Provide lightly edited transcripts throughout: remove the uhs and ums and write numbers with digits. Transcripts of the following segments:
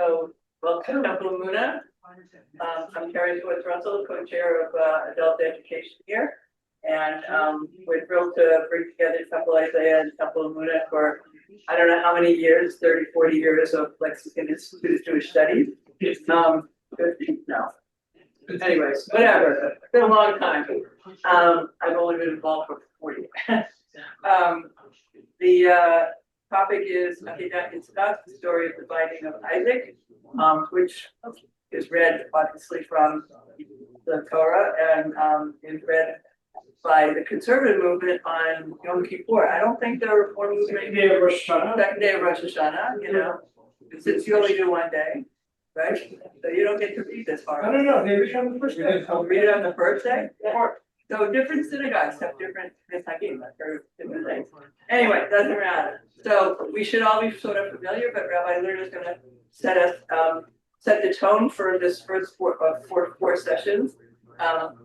So, welcome to Temple of Muna. I'm Terry Russell, co-chair of adult education here. And we're thrilled to bring together Temple Isaiah and Temple of Muna for, I don't know how many years, 30, 40 years of Lexington Institute of Jewish Studies. 50, no. Anyways, whatever. It's been a long time. I've only been involved for 40. The topic is it's about the story of the binding of Isaac, which is read obviously from the Torah and is read by the conservative movement on Yom Kippur. I don't think the Reform movement. Second day of Rosh Hashanah, you know, since you only do one day, right? So you don't get to read this far. No. They read it on the first day. I'll read it on the first day. So different synagogues have different mishakim or different things. Anyway, it doesn't matter. So we should all be sort of familiar, but Rabbi Lerner is going to set the tone for this first four sessions.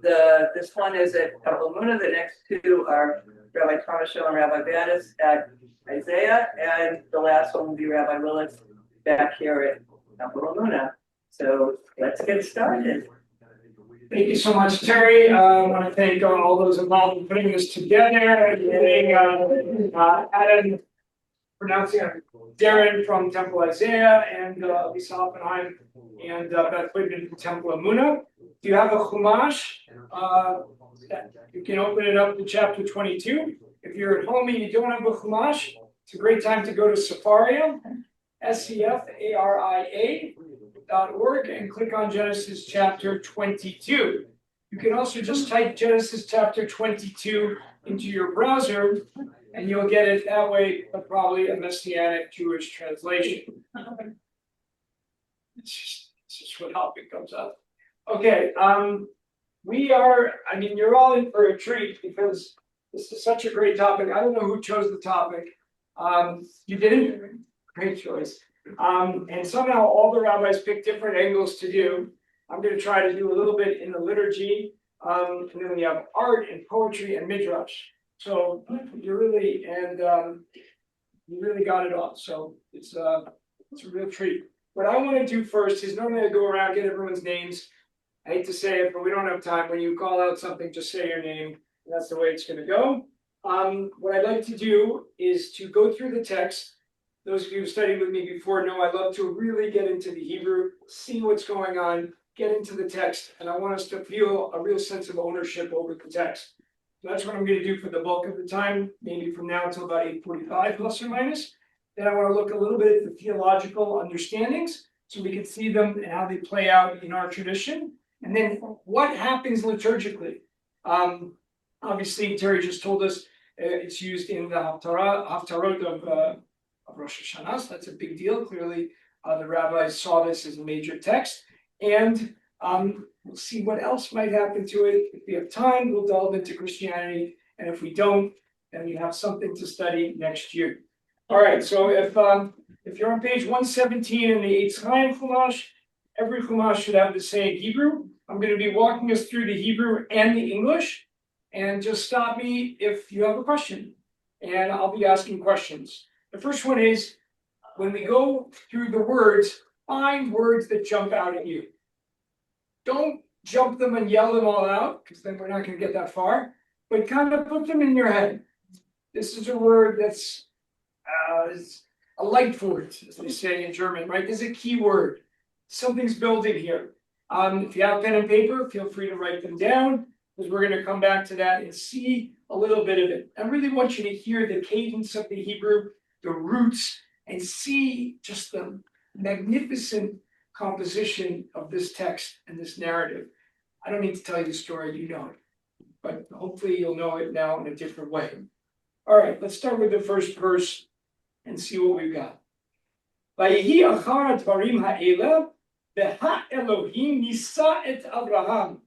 This one is at Temple Muna. The next two are Rabbi Tomasho and Rabbi Banis at Isaiah, and the last one will be Rabbi Willis back here at Temple Muna. So let's get started. Thank you so much, Terry. I want to thank all those involved in putting this together, including Adam, pronouncing Darren from Temple Isaiah, and Lisa Oppenheim and Beth Whitman from Temple of Muna. If you have a Chumash, you can open it up to chapter 22. If you're at home and you don't have a Chumash, it's a great time to go to Sefaria, SCFARIA.org, and click on Genesis chapter 22. You can also just type Genesis chapter 22 into your browser, and you'll get it that way, but probably a Messianic Jewish translation. It's just what topic comes up. Okay, you're all in for a treat because this is such a great topic. I don't know who chose the topic. You didn't? Great choice. And somehow all the rabbis picked different angles to do. I'm going to try to do a little bit in the liturgy, and then we have art and poetry and midrash. So you really got it all. So it's a real treat. What I want to do first is normally I go around, get everyone's names. I hate to say it, but we don't have time. When you call out something, just say your name. That's the way it's going to go. What I'd like to do is to go through the text. Those of you who studied with me before know I love to really get into the Hebrew, see what's going on, get into the text, and I want us to feel a real sense of ownership over the text. So that's what I'm going to do for the bulk of the time, maybe from now until about 8:45 plus or minus. Then I want to look a little bit at the theological understandings so we can see them and how they play out in our tradition. And then what happens liturgically. Obviously, Terry just told us it's used in the Haftarot of Rosh Hashanah, so that's a big deal. Clearly, the rabbis saw this as a major text, and we'll see what else might happen to it. If we have time, we'll delve into Christianity, and if we don't, then we have something to study next year. All right, so if you're on page 117 in the Eitz Chaim Chumash, every Chumash should have the same Hebrew. I'm going to be walking us through the Hebrew and the English, and just stop me if you have a question, and I'll be asking questions. The first one is, when we go through the words, find words that jump out at you. Don't jump them and yell them all out, because then we're not going to get that far, but kind of put them in your head. This is a word that's a light word, as they say in German, right? This is a key word. Something's building here. If you have pen and paper, feel free to write them down, because we're going to come back to that and see a little bit of it. I really want you to hear the cadence of the Hebrew, the roots, and see just the magnificent composition of this text and this narrative. I don't need to tell you the story, you know it, but hopefully you'll know it now in a different way. All right, let's start with the first verse and see what we've got. Vayehi achar advarim ha'ela, v'ha Elohim nisa et Abraham,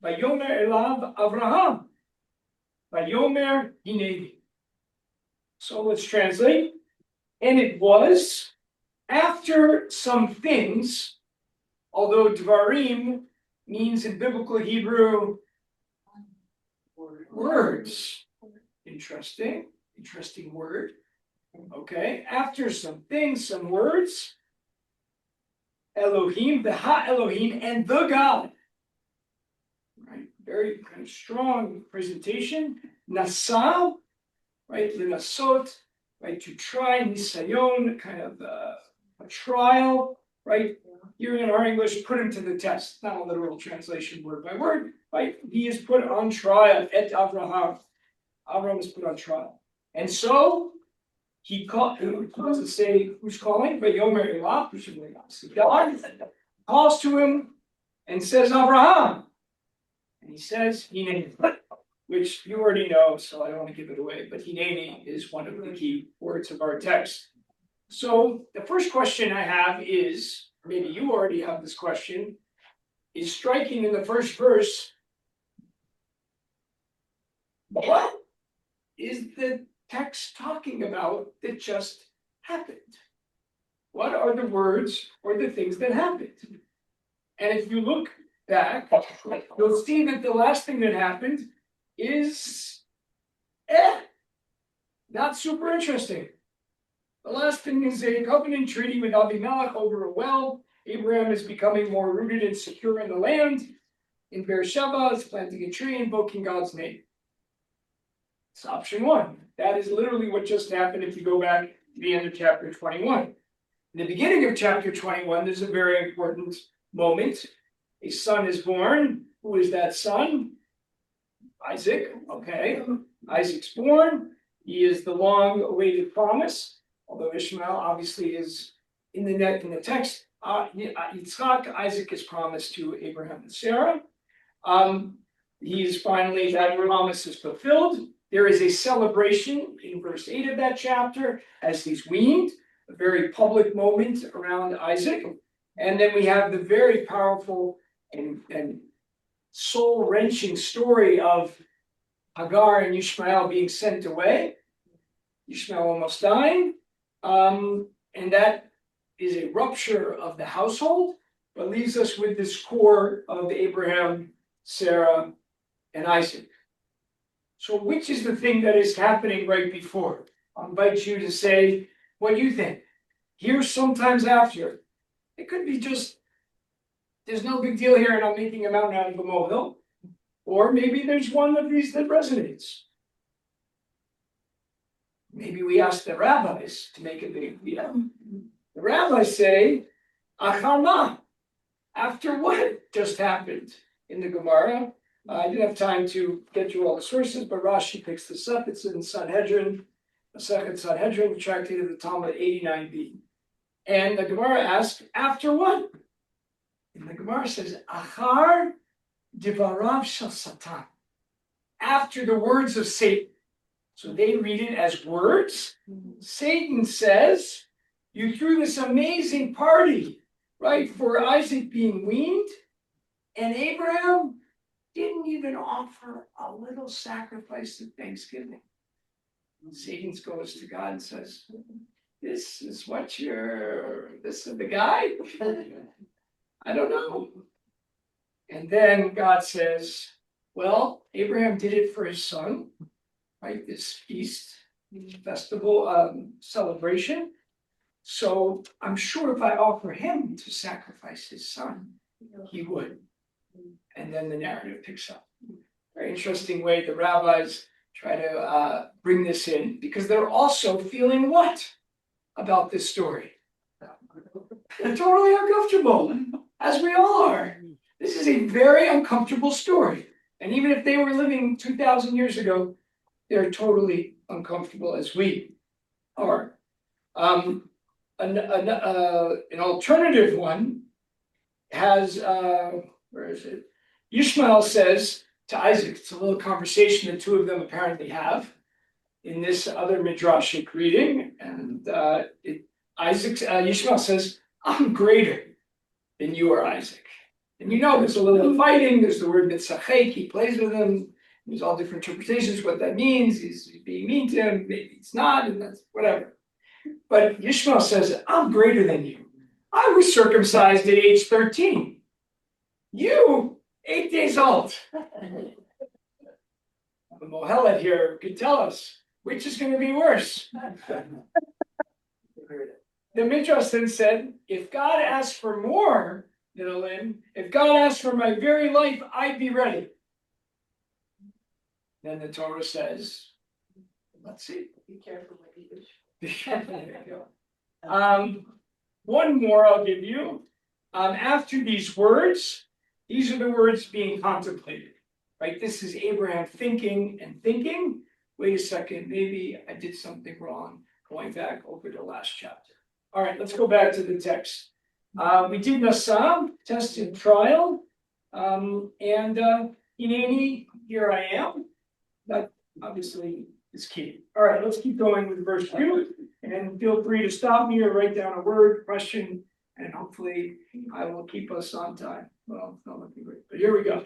vayomer elav Abraham, vayomer hineni. So let's translate. And it was after some things, although dvarim means in biblical Hebrew words. Interesting word. Okay, after some things, some words. Elohim, the Ha-Elohim, and the God. Right, very kind of strong presentation. Nasa, right, Linasot, right, to try, Nisayon, kind of a trial, right? Here in our English, put him to the test, not a literal translation word by word, right? He is put on trial at Abraham. Abraham is put on trial. And so he calls to say who's calling, but Yomer Elah, God calls to him and says, Abraham. And he says, Hineni, which you already know, so I don't want to give it away, but Hineni is one of the key words of our text. So the first question I have is, maybe you already have this question, is striking in the first verse. What is the text talking about that just happened? What are the words or the things that happened? And if you look back, you'll see that the last thing that happened is not super interesting. The last thing is a covenant treaty with Abimelech over a well. Abraham is becoming more rooted and secure in the land. In Beersheba, is planting a tree, invoking God's name. It's option one. That is literally what just happened if you go back to the end of chapter 21. In the beginning of chapter 21, there's a very important moment. A son is born. Who is that son? Isaac. Okay. Isaac's born. He is the long-awaited promise. Although Ishmael obviously is in the text, Yitzchak, Isaac is promised to Abraham and Sarah. He is finally, that promise is fulfilled. There is a celebration in verse 8 of that chapter as he's weaned, a very public moment around Isaac. And then we have the very powerful and soul-wrenching story of Hagar and Ishmael being sent away. Ishmael almost dying. And that is a rupture of the household, but leaves us with this core of Abraham, Sarah, and Isaac. So which is the thing that is happening right before? I'll invite you to say, what do you think? Here sometimes after. It could be just, there's no big deal here and I'm making a mountain out of a molehill. Or maybe there's one of these that resonates. Maybe we ask the rabbis to make a big deal. The rabbis say, Acharma, after what just happened in the Gemara. I didn't have time to get you all the sources, but Rashi picks this up. It's in Sanhedrin, Masechet Sanhedrin, tractate of the Talmud 89b. And the Gemara asks, after what? And the Gemara says, Achar divarav shel Satan. After the words of Satan. So they read it as words. Satan says, you threw this amazing party, right, for Isaac being weaned, and Abraham didn't even offer a little sacrifice of thanksgiving. Satan goes to God and says, this is the guy? I don't know. And then God says, well, Abraham did it for his son, right? This feast, festival, celebration. So I'm sure if I offer him to sacrifice his son, he would. And then the narrative picks up. Very interesting way the rabbis try to bring this in, because they're also feeling what about this story? They're totally uncomfortable, as we all are. This is a very uncomfortable story. And even if they were living 2,000 years ago, they're totally uncomfortable as we are. An alternative one has, where is it? Ishmael says to Isaac, it's a little conversation the two of them apparently have in this other midrashic reading, and Ishmael says, I'm greater than you are, Isaac. And you know there's a little fighting, there's the word mitzachek, he plays with him, there's all different interpretations what that means, he's being mean to him, maybe it's not, and that's whatever. But Ishmael says, I'm greater than you. I was circumcised at age 13. You, 8 days old. The Mohelet here could tell us which is going to be worse. the Midrash then said, if God asks for more than a limb, if God asks for my very life, I'd be ready. Then the Torah says, let's see. Be careful what you wish. There you go. One more I'll give you. After these words, these are the words being contemplated, right? This is Abraham thinking and thinking. Wait a second, maybe I did something wrong. Going back over the last chapter. All right, let's go back to the text. We did Nasa, test and trial, and Hineni, here I am. That obviously is key. All right, let's keep going with verse 2, and feel free to stop me or write down a word, question, and hopefully I will keep us on time. Well, it's not looking great, but here we go.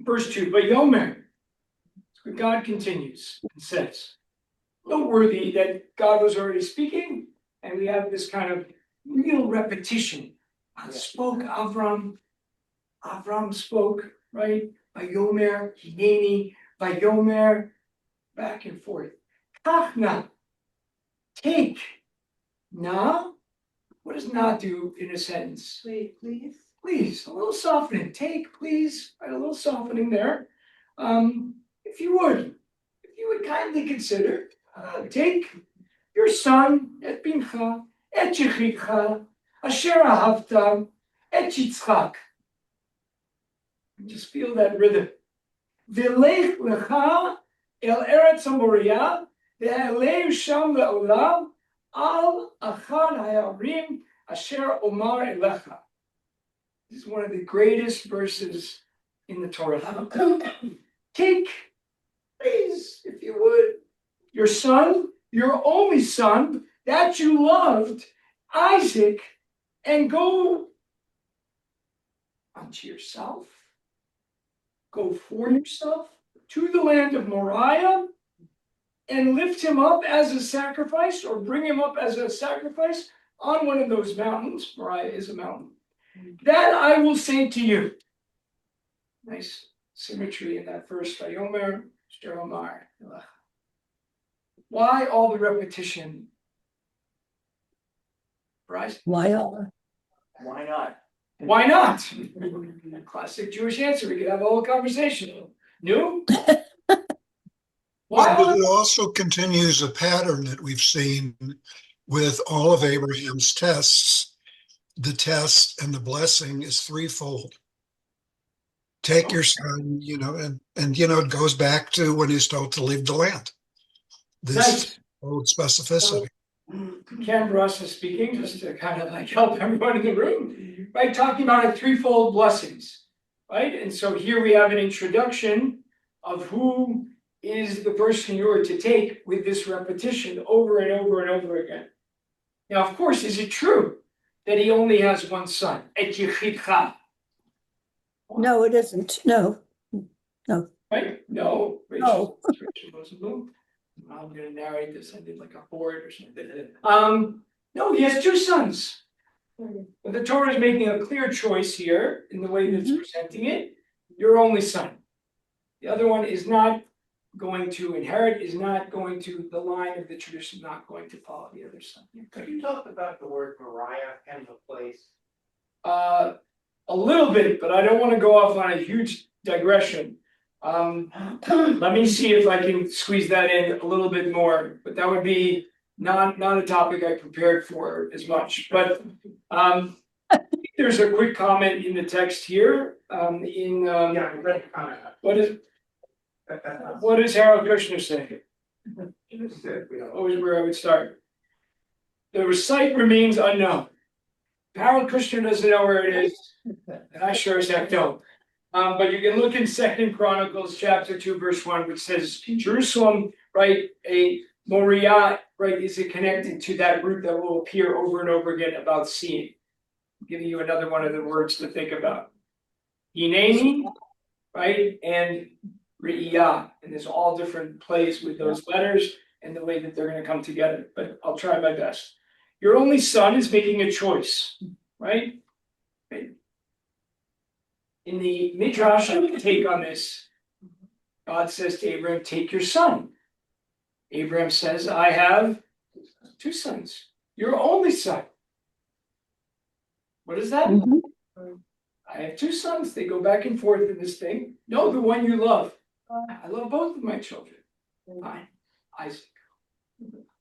Verse 2, but Yomer, God continues and says, noteworthy that God was already speaking, and we have this kind of real repetition. Avram spoke, right? Vayomer, Hineni, Vayomer, back and forth. Kachna, take. Na, what does na do in a sentence? Wait, please. Please, a little softening. Take, please, right, a little softening there. If you would kindly consider, take your son, et bincha, et yechicha, asher ahavta, et yitzchak. Just feel that rhythm. V'lech lecha el eretz haMoriah, ve'alev sham le'olam, al achad ha'arim asher omar elecha. This is one of the greatest verses in the Torah. Take, please, if you would, your son, your only son that you loved, Isaac, and go unto yourself, go for yourself to the land of Moriah and lift him up as a sacrifice, or bring him up as a sacrifice on one of those mountains. Moriah is a mountain. That I will say to you. Nice symmetry in that verse. Vayomer, Shteromar. Why all the repetition? Bryce? Why all? Why not? Why not? Classic Jewish answer. We could have a whole conversation. No? Why? But it also continues a pattern that we've seen with all of Abraham's tests. The test and the blessing is threefold. Take your son, and it goes back to when he's told to leave the land. This Nice. old specificity. Ken Russ is speaking, just to kind of like help everyone in the room, right? Talking about a threefold blessings, right? And so here we have an introduction of who is the person you are to take with this repetition over and over and over again. Now, of course, is it true that he only has one son? Et yechidcha. No, it isn't. No. Right? No. No. Rachel wasn't moved. I'm going to narrate this. I did like a board or something. No, he has two sons. But the Torah is making a clear choice here in the way that it's presenting it. Your only son. The other one is not going to inherit, is not going to, the line of the tradition, not going to follow the other son. Could you talk about the word Moriah and the place? A little bit, but I don't want to go off on a huge digression. Let me see if I can squeeze that in a little bit more, but that would be not a topic I prepared for as much. But there's a quick comment in the text here. Yeah, I read the comment. What does Harold Kushner say? You just said we don't. Always where I would start. The site remains unknown. Harold Kushner doesn't know where it is, and I sure as heck don't. But you can look in 2 Chronicles chapter 2, verse 1, which says Jerusalem, right? A Moriah, right? Is it connected to that root that will appear over and over again about seeing? I'm giving you another one of the words to think about. Hineni, right? And Re'iyah. And there's all different plays with those letters and the way that they're going to come together. But I'll try my best. Your only son is making a choice, right? In the Midrash take on this, God says to Abraham, take your son. Abraham says, I have two sons. your only son. What is that? Mhm. I have two sons. They go back and forth in this thing. No, the one you love. I love both of my children. Fine. Isaac.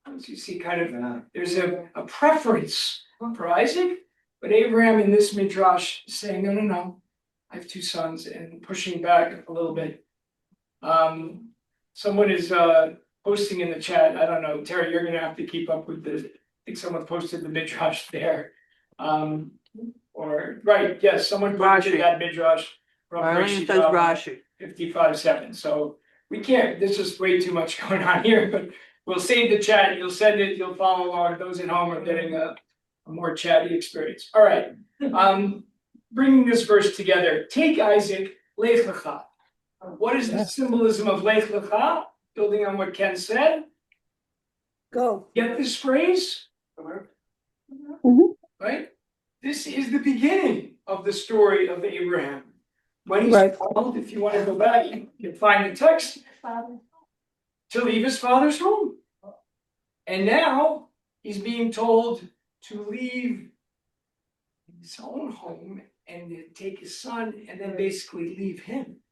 As you see, kind of, there's a preference for Isaac, but Abraham in this midrash is saying, no. I have two sons, and pushing back a little bit. Someone is posting in the chat. I don't know, Terry, you're gonna have to keep up with this. I think someone posted the midrash there. Or right, yes, someone posted Rashi. that midrash from Marlene Rashi says Rabbah, Rashi. 55:7. So we can't. There's just way too much going on here. But we'll save the chat. You'll send it. You'll follow along. Those at home are getting a more chatty experience. All right. Bringing this verse together. Take Isaac, lech lecha. What is the Yeah. symbolism of lech lecha? Building on what Ken said. Go. Get this phrase? Mhm. Right? This is the beginning of the story of Abraham. When he's Right. called, if you want to go back, you can find the text, to leave his father's home. And now he's being told to leave his own home and to take his son and then basically leave him.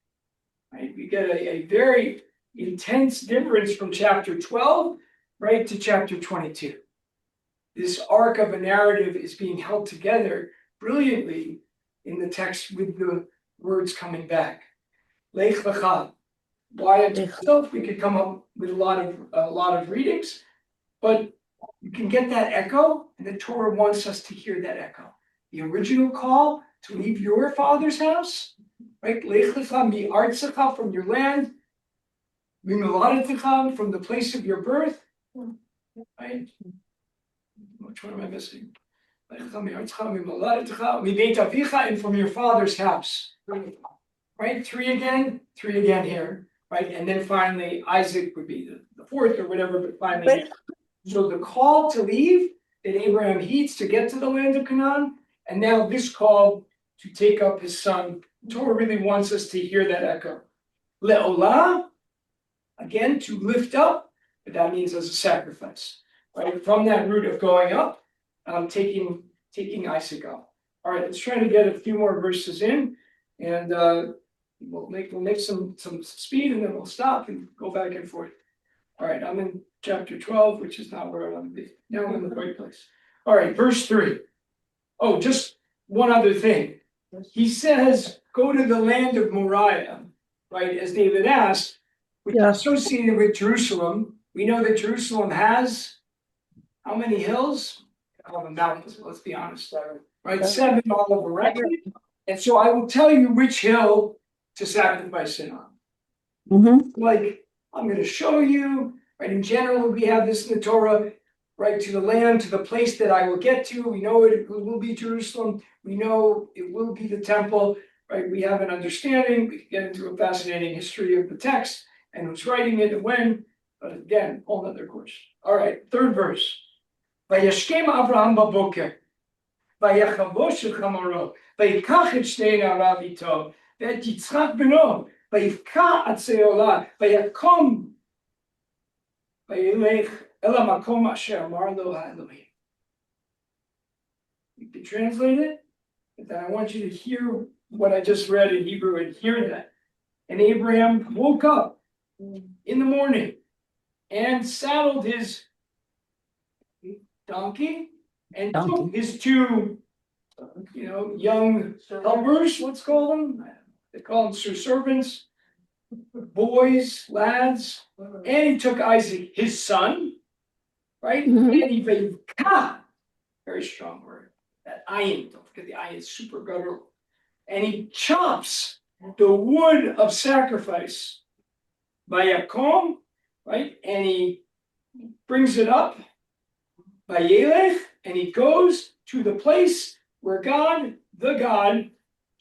Right? We get a very intense difference from chapter 12 right to chapter 22. This arc of a narrative is being held together brilliantly in the text with the words coming back. Lech lecha. Why it itself, we could come up with a lot of readings, but you can get that echo, and the Torah wants us to hear that echo. The original call to leave your father's house, right? Lech lecha mi'artzecha, from your land, mimoladetecha, from the place of your birth, right? Which one am I missing? And from your father's house. Right? Three again here. Right? And then finally, Isaac would be the fourth or whatever, but finally. So the call to leave that Abraham heeds to get to the land of Canaan, and now this call to take up his son. Torah really wants us to hear that echo. Le'olah, again, to lift up, but that means as a sacrifice. Right, from that route of going up, taking Isaac up. All right, let's try to get a few more verses in, and we'll make some speed, and then we'll stop and go back and forth. All right, I'm in chapter 12, which is not where I want to be. Now I'm in the right place. All right, verse 3. Oh, just one other thing. He says, "Go to the land of Moriah," right? As David asked, which is associated with Jerusalem. We know that Jerusalem has how many hills? I call them mountains, let's be honest. Right, 7 all over record. And so I will tell you which hill to sacrifice it on. Mhm. Like, I'm going to show you, right? In general, we have this in the Torah, right? To the land, to the place that I will get to. We know it will be Jerusalem. We know it will be the temple, right? We have an understanding. We can get into a fascinating history of the text and who's writing it and when. But again, whole other course. All right, third verse. וישכם אברהם בבוקר, ויחבוש את חמורו, ויקח את שתי נעריו איתו, ואת יצחק בנו, ויבקע עצי עולה, ויקום, וילך אל המקום אשר אמר לו האלוהים. You can translate it, but then I want you to hear what I just read in Hebrew and hear that. And Abraham woke up in the morning and saddled his donkey and took his two, young helpers, let's call them. They call them servants, boys, lads, and he took Isaac, his son, right? Mhm. And he made very strong word. That ayin, don't forget the ayin is super guttural. And he chops the wood of sacrifice by Yakom, right? And he brings it up. Vayelech, and he goes to the place where God, the God,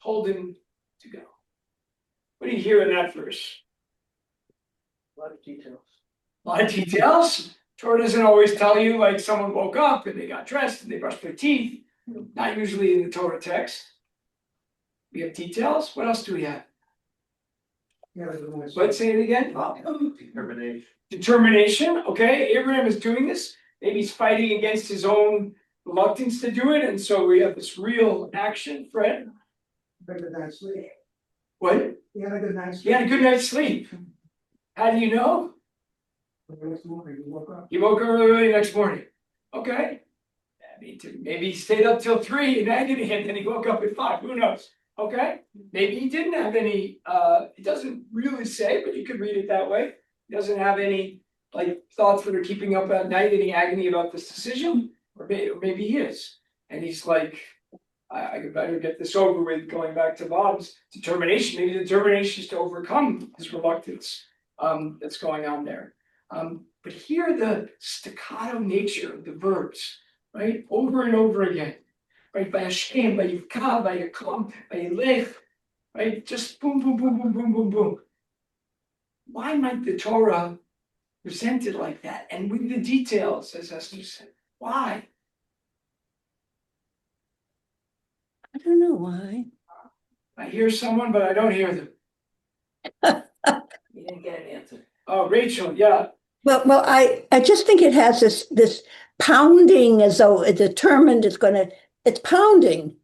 told him to go. What do you hear in that verse? A lot of details. A lot of details. Torah doesn't always tell you like someone woke up and they got dressed and they brushed their teeth. Not usually in the Torah text. We have details. What else do we have? Let's say it again. Determination. Determination. Okay, Abraham is doing this. maybe he's fighting against his own reluctance to do it, and so we have this real action, Fred. Good night's sleep. What? He had a good night's He had a good night's sleep. How do you know? The next morning, he woke up. He woke up early next morning. Okay. Maybe he stayed up till 3 in agony and then he woke up at 5. Who knows? Okay. Maybe he didn't have any. It doesn't really say, but you could read it that way. He doesn't have any like thoughts that are keeping up at night, any agony about this decision, or maybe he is, and he's like, I could better get this over with. Going back to Bob's determination, maybe the determination is to overcome his reluctance. That's going on there. But here the staccato nature of the verbs, right? Over and over again, right? By Hashem, by Yivka, by Yakom, by Yilech, right? Just boom, boom, boom, boom, boom, boom, boom. Why might the Torah present it like that? And with the details, as Esther said, why? I don't know why. I hear someone, but I don't hear them. You didn't get an answer. Oh, Rachel, yeah. Well, I just think it has this pounding as though it's determined it's pounding.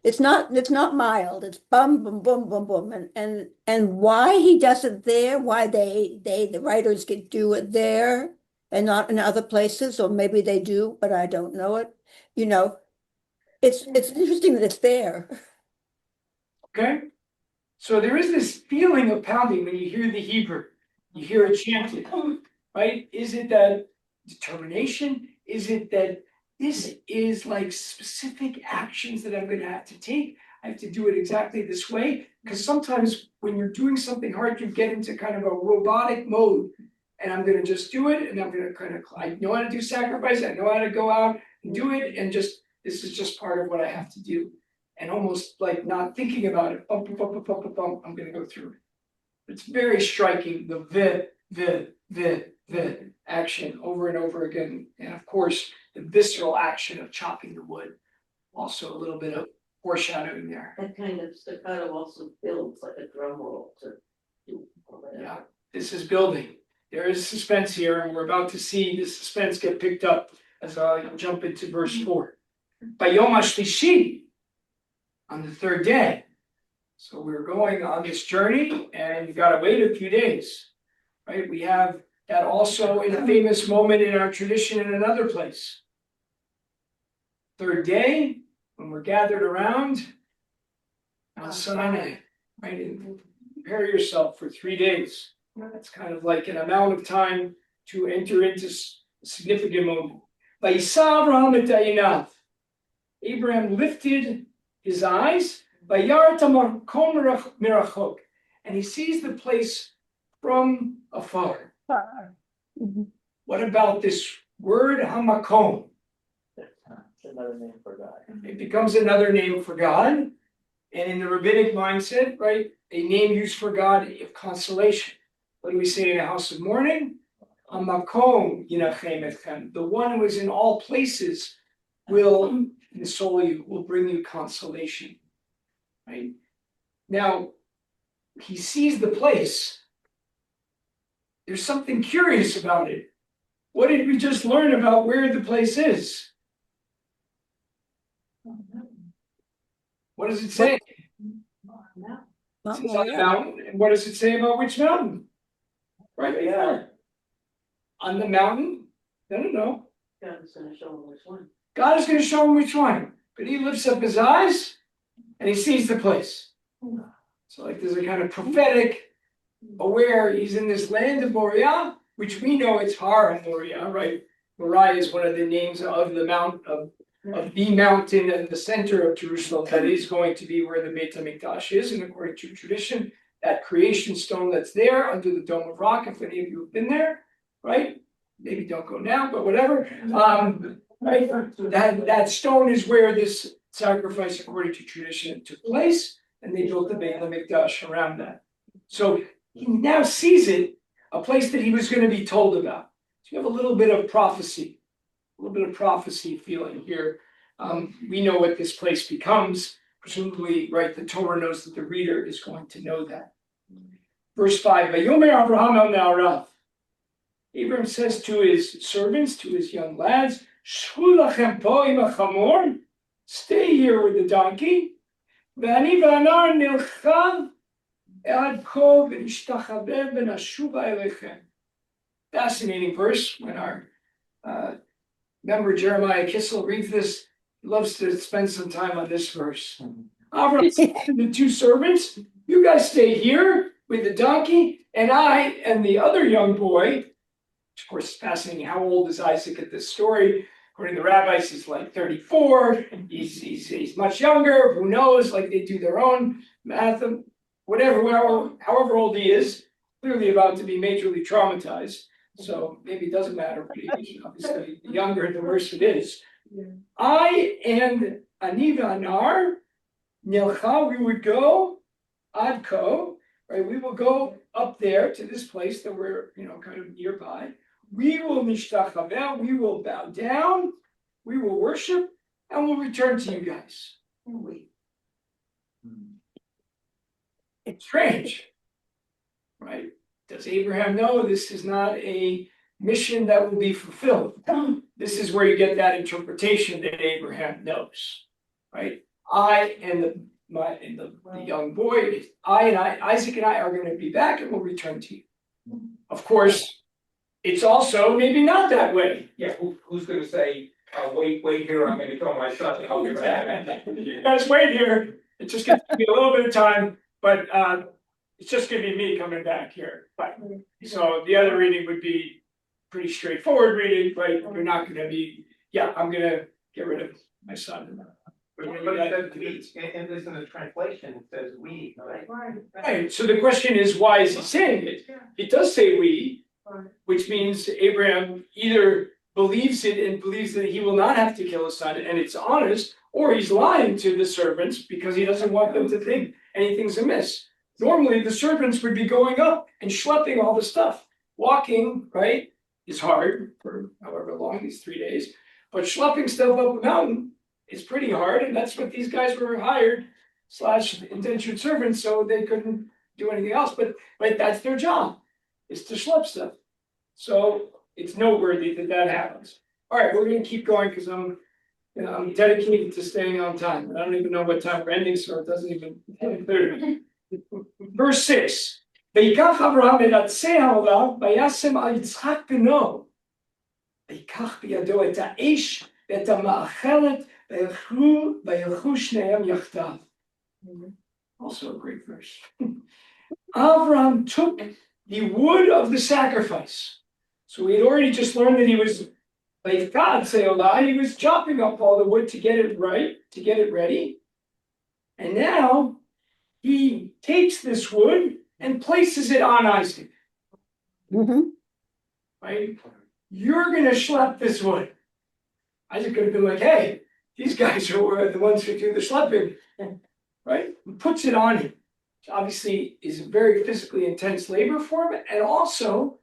It's not mild. It's bum, bum, bum, bum, bum. And why he does it there, why the writers can do it there and not in other places, or maybe they do, but I don't know it. You know, it's interesting that it's there. Okay. So there is this feeling of pounding when you hear the Hebrew, you hear it chanted, right? Is it that determination? Is it that this is like specific actions that I'm going to have to take? I have to do it exactly this way. Because sometimes when you're doing something hard, you get into kind of a robotic mode. And I'm going to just do it. And I'm going to kind of, I know how to do sacrifice. I know how to go out and do it. And just, this is just part of what I have to do. And almost like not thinking about it, bump, bump, bump, bump, bump, I'm going to go through it. It's very striking, the action over and over again. And of course, the visceral action of chopping the wood. Also a little bit of foreshadowing there. That kind of staccato also builds like a drum roll to do. Yeah, this is building. There is suspense here, and we're about to see the suspense get picked up as I jump into verse 4. By Yom HaShlishi, on the 3rd day. So we're going on this journey, and you gotta wait a few days, right? We have that also in a famous moment in our tradition in another place. 3rd day, when we're gathered around on Sinai, right? And prepare yourself for 3 days. That's kind of like an amount of time to enter into a significant moment. Abraham lifted his eyes, and he sees the place from afar. Mhm. What about this word hamakom? It's another name for God. It becomes another name for God. And in the rabbinic mindset, right, a name used for God of consolation. What do we say in the house of mourning? Hamakom yinachem etchem. The one who is in all places will console you, will bring you consolation. Right? Now, he sees the place. There's something curious about it. What did we just learn about where the place is? What does it say? It's on the mountain. And what does it say about which mountain? Right there. On the mountain? No. God's gonna show him which one. God is going to show him which one. But he lifts up his eyes and he sees the place. So like there's a kind of prophetic aware he's in this land of Moriah, which we know it's Har Moriah, right? Moriah is one of the names of the mount of the mountain in the center of Jerusalem that is going to be where the Beit HaMikdash is, and according to tradition, that creation stone that's there under the Dome of Rock, if any of you have been there, right? Maybe don't go now, but whatever. Right? That stone is where this sacrifice, according to tradition, took place, and they built the Beit HaMikdash around that. So he now sees it, a place that he was going to be told about. So you have a little bit of prophecy feeling here. We know what this place becomes. Presumably, right, the Torah knows that the reader is going to know that. Verse 5, Vayomer Avraham el Na'arav. Abraham says to his servants, to his young lads, "Shvu lachem po im hachamor," stay here with the donkey. Ve'ani v'anar nilchav ad ko v'nishtachaveh v'nashuva elechem. Fascinating verse. When our member Jeremiah Kissel reads this, he loves to spend some time on this verse. Abraham said to the two servants, "You guys stay here with the donkey, and I and the other young boy," which of course is fascinating. How old is Isaac at this story? According to the rabbis, he's like 34. He's much younger. Who knows? Like they do their own math, whatever, however old he is, clearly about to be majorly traumatized. So maybe it doesn't matter what age. Obviously, the younger, the worse it is. I and Aniva Anar, Nilcha, we would go Adko, right? We will go up there to this place that we're, kind of nearby. We will nishtachaveh, we will bow down, we will worship, and we'll return to you guys. It's strange, right? Does Abraham know this is not a mission that will be fulfilled? This is where you get that interpretation that Abraham knows, right? I and the young boy, Isaac and I are going to be back and we'll return to you. Of course, it's also maybe not that way. Yeah, who's gonna say, wait here, I'm gonna kill my son, I'll be back. You guys wait here. It just gets to be a little bit of time, but it's just gonna be me coming back here. But so the other reading would be pretty straightforward reading, right? You're not gonna be, I'm gonna get rid of my son. But it says we, and this in the translation, it says we, right? Right, so the question is, why is he saying it? It does say we, which means Abraham either believes it and believes that he will not have to kill his son and it's honest, or he's lying to the servants because he doesn't want them to think anything's amiss. Normally, the servants would be going up and schlepping all the stuff. Walking, right, is hard for however long, these 3 days, but schlepping stuff up a mountain is pretty hard, and that's what these guys were hired / indentured servants, so they couldn't do anything else, but that's their job, is to schlep stuff. So it's noteworthy that happens. All right, we're gonna keep going because I'm dedicated to staying on time. I don't even know what time we're ending, so it doesn't even clear to me. Verse 6. ויקח אברהם את עצי העולה וישם על יצחק בנו. ויקח בידו את האש ואת המאכלת וילכו שניהם יחדיו. Also a great verse. Abraham took the wood of the sacrifice. So we had already just learned that he was, like God say Allah, he was chopping up all the wood to get it right, to get it ready. And now he takes this wood and places it on Isaac. Right? You're going to schlep this wood. Isaac could have been like, hey, these guys are the ones who do the schlepping. Right? And puts it on him. Which obviously is a very physically intense labor for him, and also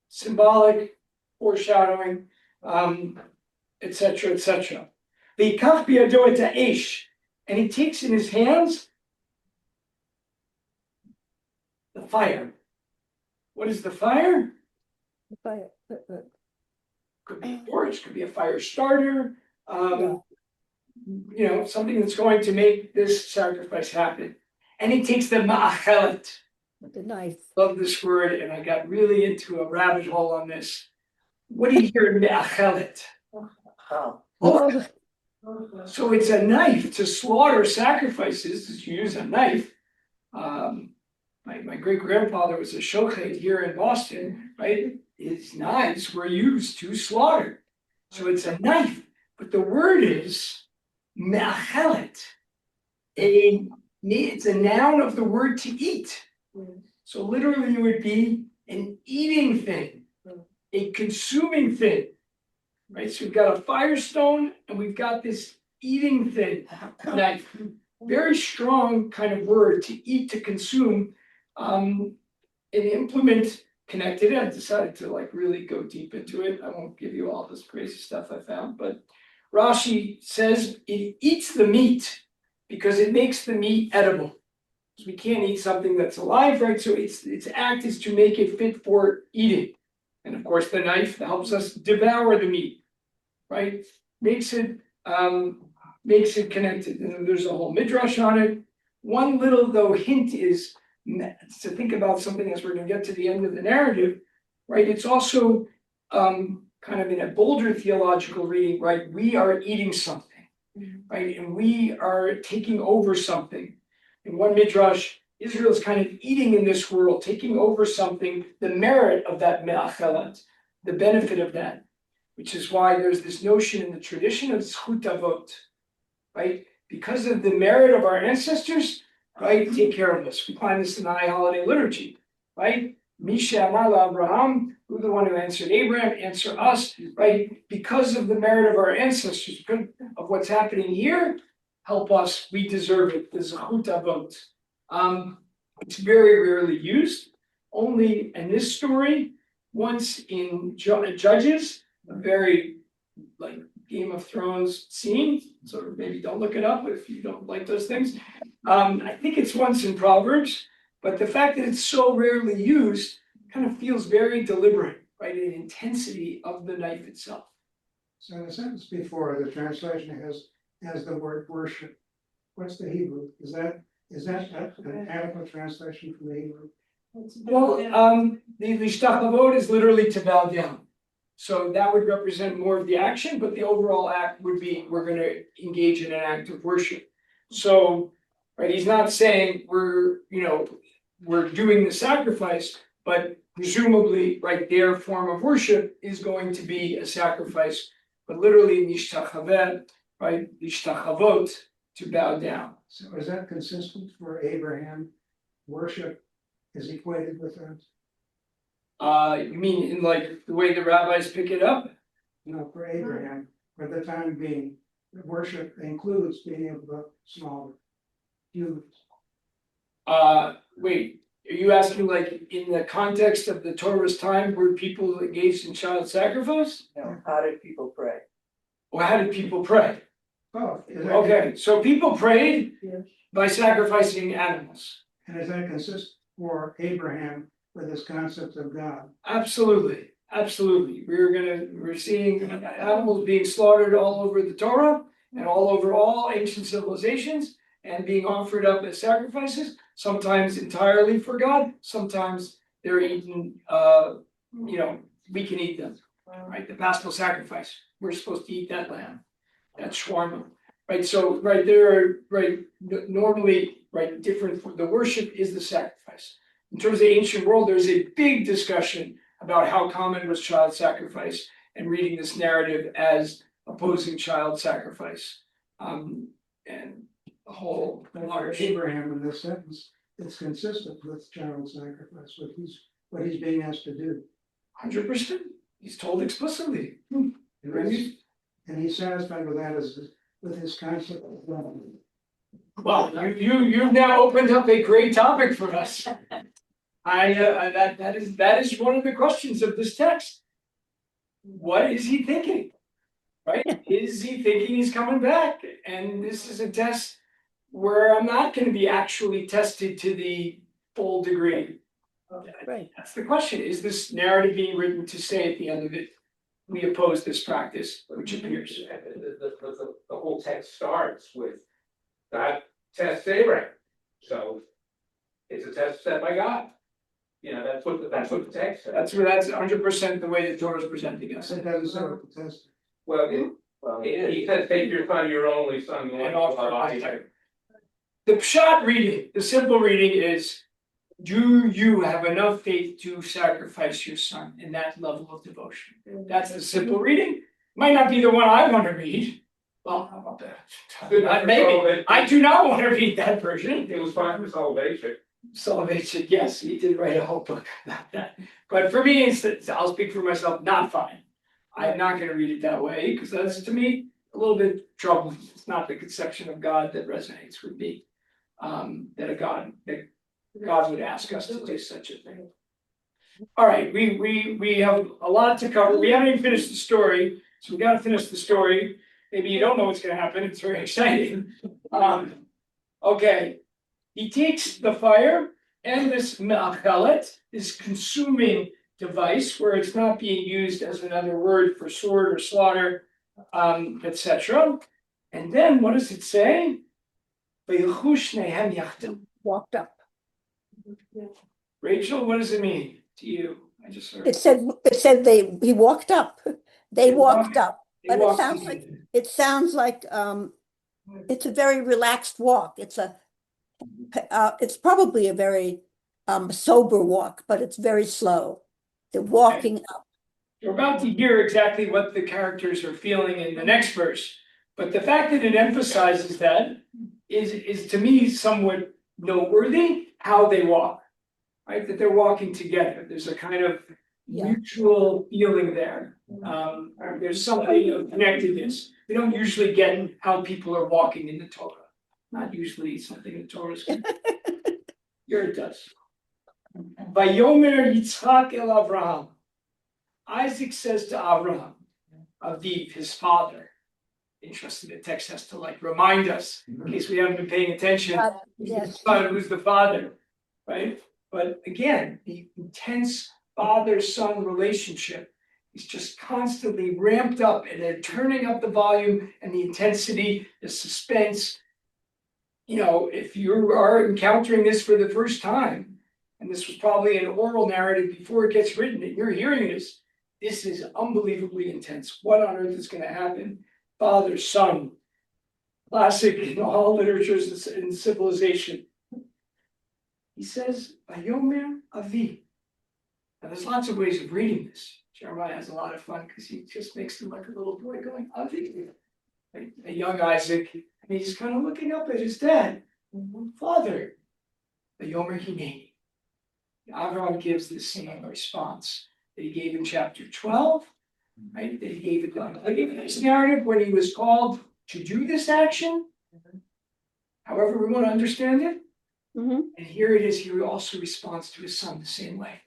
symbolic, foreshadowing, etc., etc. V'yikach biyado et ha'esh, and he takes in his hands the fire. What is the fire? The fire. Could be a torch, could be a fire starter. Something that's going to make this sacrifice happen. And he takes the ma'achelet. The knife. Love this word, and I got really into a rabbit hole on this. What do you hear, me'achelet? Oh. So it's a knife to slaughter sacrifices. You use a knife. My great grandfather was a shochet here in Boston, right? His knives were used to slaughter. So it's a knife, but the word is me'achelet. It's a noun of the word to eat. So literally it would be an eating thing, a consuming thing, right? So we've got a firestone and we've got this eating thing, knife. Very strong kind of word, to eat, to consume. An implement connected. I decided to really go deep into it. I won't give you all this crazy stuff I found, but Rashi says it eats the meat because it makes the meat edible. So we can't eat something that's alive, right? So its act is to make it fit for eating. And of course, the knife helps us devour the meat, right? Makes it connected. And there's a whole midrash on it. One little though hint is to think about something as we're going to get to the end of the narrative, right? It's also kind of in a bolder theological reading, right? We are eating something, right? And we are taking over something. In one midrash, Israel is kind of eating in this world, taking over something, the merit of that me'achelet, the benefit of that, which is why there's this notion in the tradition of zchut avot, right? Because of the merit of our ancestors, right? Take care of us. We find this in the high holiday liturgy, right? Misha Amar Abraham, who the one who answered Abraham, answer us, right? Because of the merit of our ancestors, because of what's happening here, help us. We deserve it. The zchut avot. It's very rarely used. Only in this story, once in Judges, a very like Game of Thrones scene. So maybe don't look it up if you don't like those things. I think it's once in Proverbs, but the fact that it's so rarely used kind of feels very deliberate, right? In intensity of the knife itself. So in the sentence before, the translation has the word worship. What's the Hebrew? Is that an adequate translation from the Hebrew? Well, the lishtachavot is literally to bow down. So that would represent more of the action, but the overall act would be, we're going to engage in an act of worship. So, right, he's not saying we're doing the sacrifice, but presumably, right, their form of worship is going to be a sacrifice, but literally nishtachavot, right, lishtachavot, to bow down. So is that consistent for Abraham? Worship is equated with that? You mean in like the way the rabbis pick it up? No, for Abraham, for the time being, worship includes being able to slaughter humans. Wait, are you asking like in the context of the Torah's time where people engaged in child sacrifice? No, how did people pray? Or how did people pray? Oh, Okay, so people prayed Yes. by sacrificing animals. and is that consistent for Abraham with this concept of God? Absolutely, absolutely. We're seeing animals being slaughtered all over the Torah and all over all ancient civilizations and being offered up as sacrifices, sometimes entirely for God, sometimes they're eaten, we can eat them, right? The paschal sacrifice, we're supposed to eat that lamb, that shawarma, right? So, right there, right, normally, right, different, the worship is the sacrifice. In terms of the ancient world, there's a big discussion about how common was child sacrifice and reading this narrative as opposing child sacrifice. And the whole large. Abraham in this sentence, it's consistent with child sacrifice, what he's being asked to do. 100%. He's told explicitly. And he's satisfied with that as with his concept of God. Well, you've now opened up a great topic for us. That is one of the questions of this text. What is he thinking? Right? Is he thinking he's coming back? And this is a test where I'm not going to be actually tested to the full degree. Right. That's the question. Is this narrative being written to say at the end of it, we oppose this practice, which appears? The whole text starts with God tests Abraham. So it's a test set by God. That's what the text says. That's 100% the way the Torah is presenting us. It doesn't say what the test. Well, he says, take your son, your only son, the one And you offer love, him. Isaac. The pshat reading, the simple reading is, do you have enough faith to sacrifice your son in that level of devotion? That's the simple reading. Might not be the one I want to read. Well, how about that? Maybe. I do not want to read that version. It was fine for salvation. Salvation, yes, he did write a whole book about that. But for me, I'll speak for myself, not fine. I'm not going to read it that way because that's, to me, a little bit troubling. It's not the conception of God that resonates with me. That God would ask us to do such a thing. All right, we have a lot to cover. We haven't even finished the story, so we got to finish the story. Maybe you don't know what's going to happen. It's very exciting. Okay, he takes the fire and this me'achelet, this consuming device where it's not being used as another word for sword or slaughter, etc. And then what does it say? Walked up. Rachel, what does it mean to you? I just heard. It said he walked up. They walked up. But it sounds like, it's a very relaxed walk. It's probably a very sober walk, but it's very slow. They're walking up. You're about to hear exactly what the characters are feeling in the next verse, but the fact that it emphasizes that is to me somewhat noteworthy how they walk, right? That they're walking together. There's a kind of Yeah. mutual feeling there. There's something of connectedness. We don't usually get how people are walking in the Torah. Not usually something the Torah is. Here it does. Vayomer Yitzchak el Avraham. Isaac says to Avraham, Aviv, his father. Interesting, the text has to remind us, in case we haven't been paying attention, who's the son, who's the father, right? But again, the intense father-son relationship is just constantly ramped up, and they're turning up the volume and the intensity, the suspense. You know, if you are encountering this for the first time, and this was probably an oral narrative before it gets written, and you're hearing this is unbelievably intense. What on earth is going to happen? Father, son, classic in all literatures and civilization. He says, Vayomer Avi. Now, there's lots of ways of reading this. Jeremiah has a lot of fun because he just makes him like a little boy going, Avi. A young Isaac, and he's kind of looking up at his dad. Father, Vayomer Hineni. Avraham gives the same response that he gave in chapter 12, right? That he gave in this narrative when he was called to do this action. However we want to understand it. Mhm. And here it is, he also responds to his son the same way.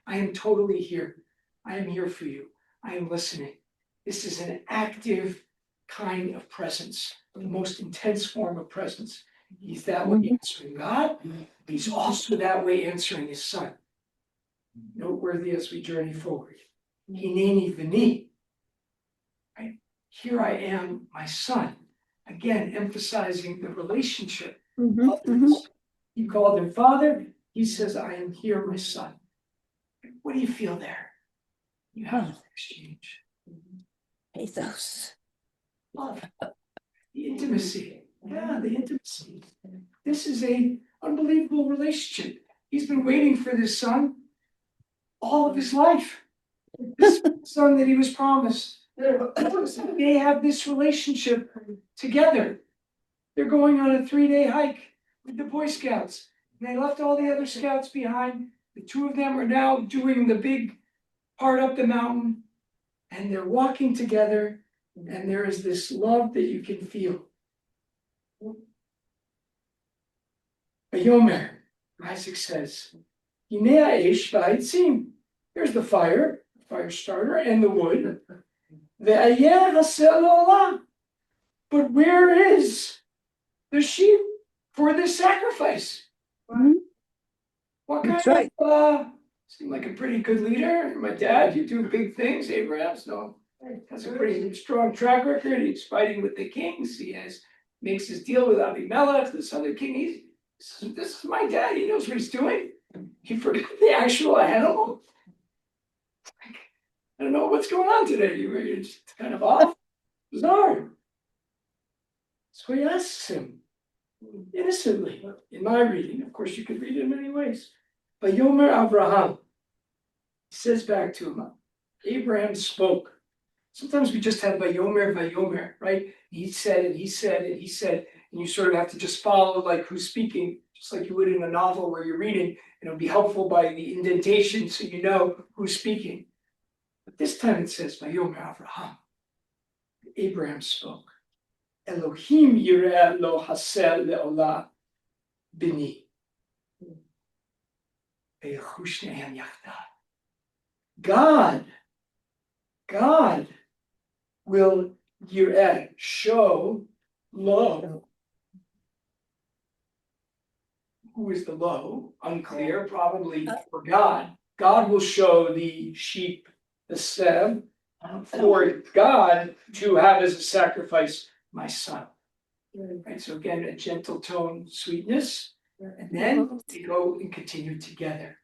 I am totally here. I am here for you. I am listening. This is an active kind of presence, the most intense form of presence. He's that way answering God. He's also that way answering his son. Noteworthy as we journey forward. Hineni v'ni. Right? Here I am, my son. Again, emphasizing the relationship. He called him father. He says, I am here, my son. What do you feel there? You have an exchange. Pathos. Love. The intimacy. Yeah, the intimacy. This is an unbelievable relationship. He's been waiting for this son all of his life. This son that he was promised. They have this relationship together. They're going on a 3-day hike with the Boy Scouts. And they left all the other scouts behind. The two of them are now doing the big part up the mountain. And they're walking together. And there is this love that you can feel. Vayomer, Isaac says, Hinei ha'esh v'ha'etzim. Here's the fire starter, and the wood. Ve'ayeh haseh lo'olah. But where is the sheep for this sacrifice? What kind That's right. Seem like a pretty good leader. My dad, you do big things. Abraham's has a pretty strong track record. He's fighting with the kings. He makes his deal with Abimelech, this other king. This is my dad. He knows what he's doing. He forgot the actual animal. I don't know what's going on today. You're just kind of off. Bizarre. So he asks him innocently, in my reading. Of course, you could read it in many ways. Vayomer Avraham. He says back to him, Abraham spoke. Sometimes we just have Vayomer, right? He said, and he said, and he said, and you sort of have to just follow like who's speaking, just like you would in a novel where you're reading, and it'll be helpful by the indentation so you know who's speaking. But this time it says, Vayomer Avraham. Abraham spoke. Elohim yireh lo hasel le'olah bini. God will show lo. Who is the lo? Unclear, probably for God. God will show the sheep the stem for God to have as a sacrifice my son. Right, so again, a gentle tone, sweetness, and then they go and continue together.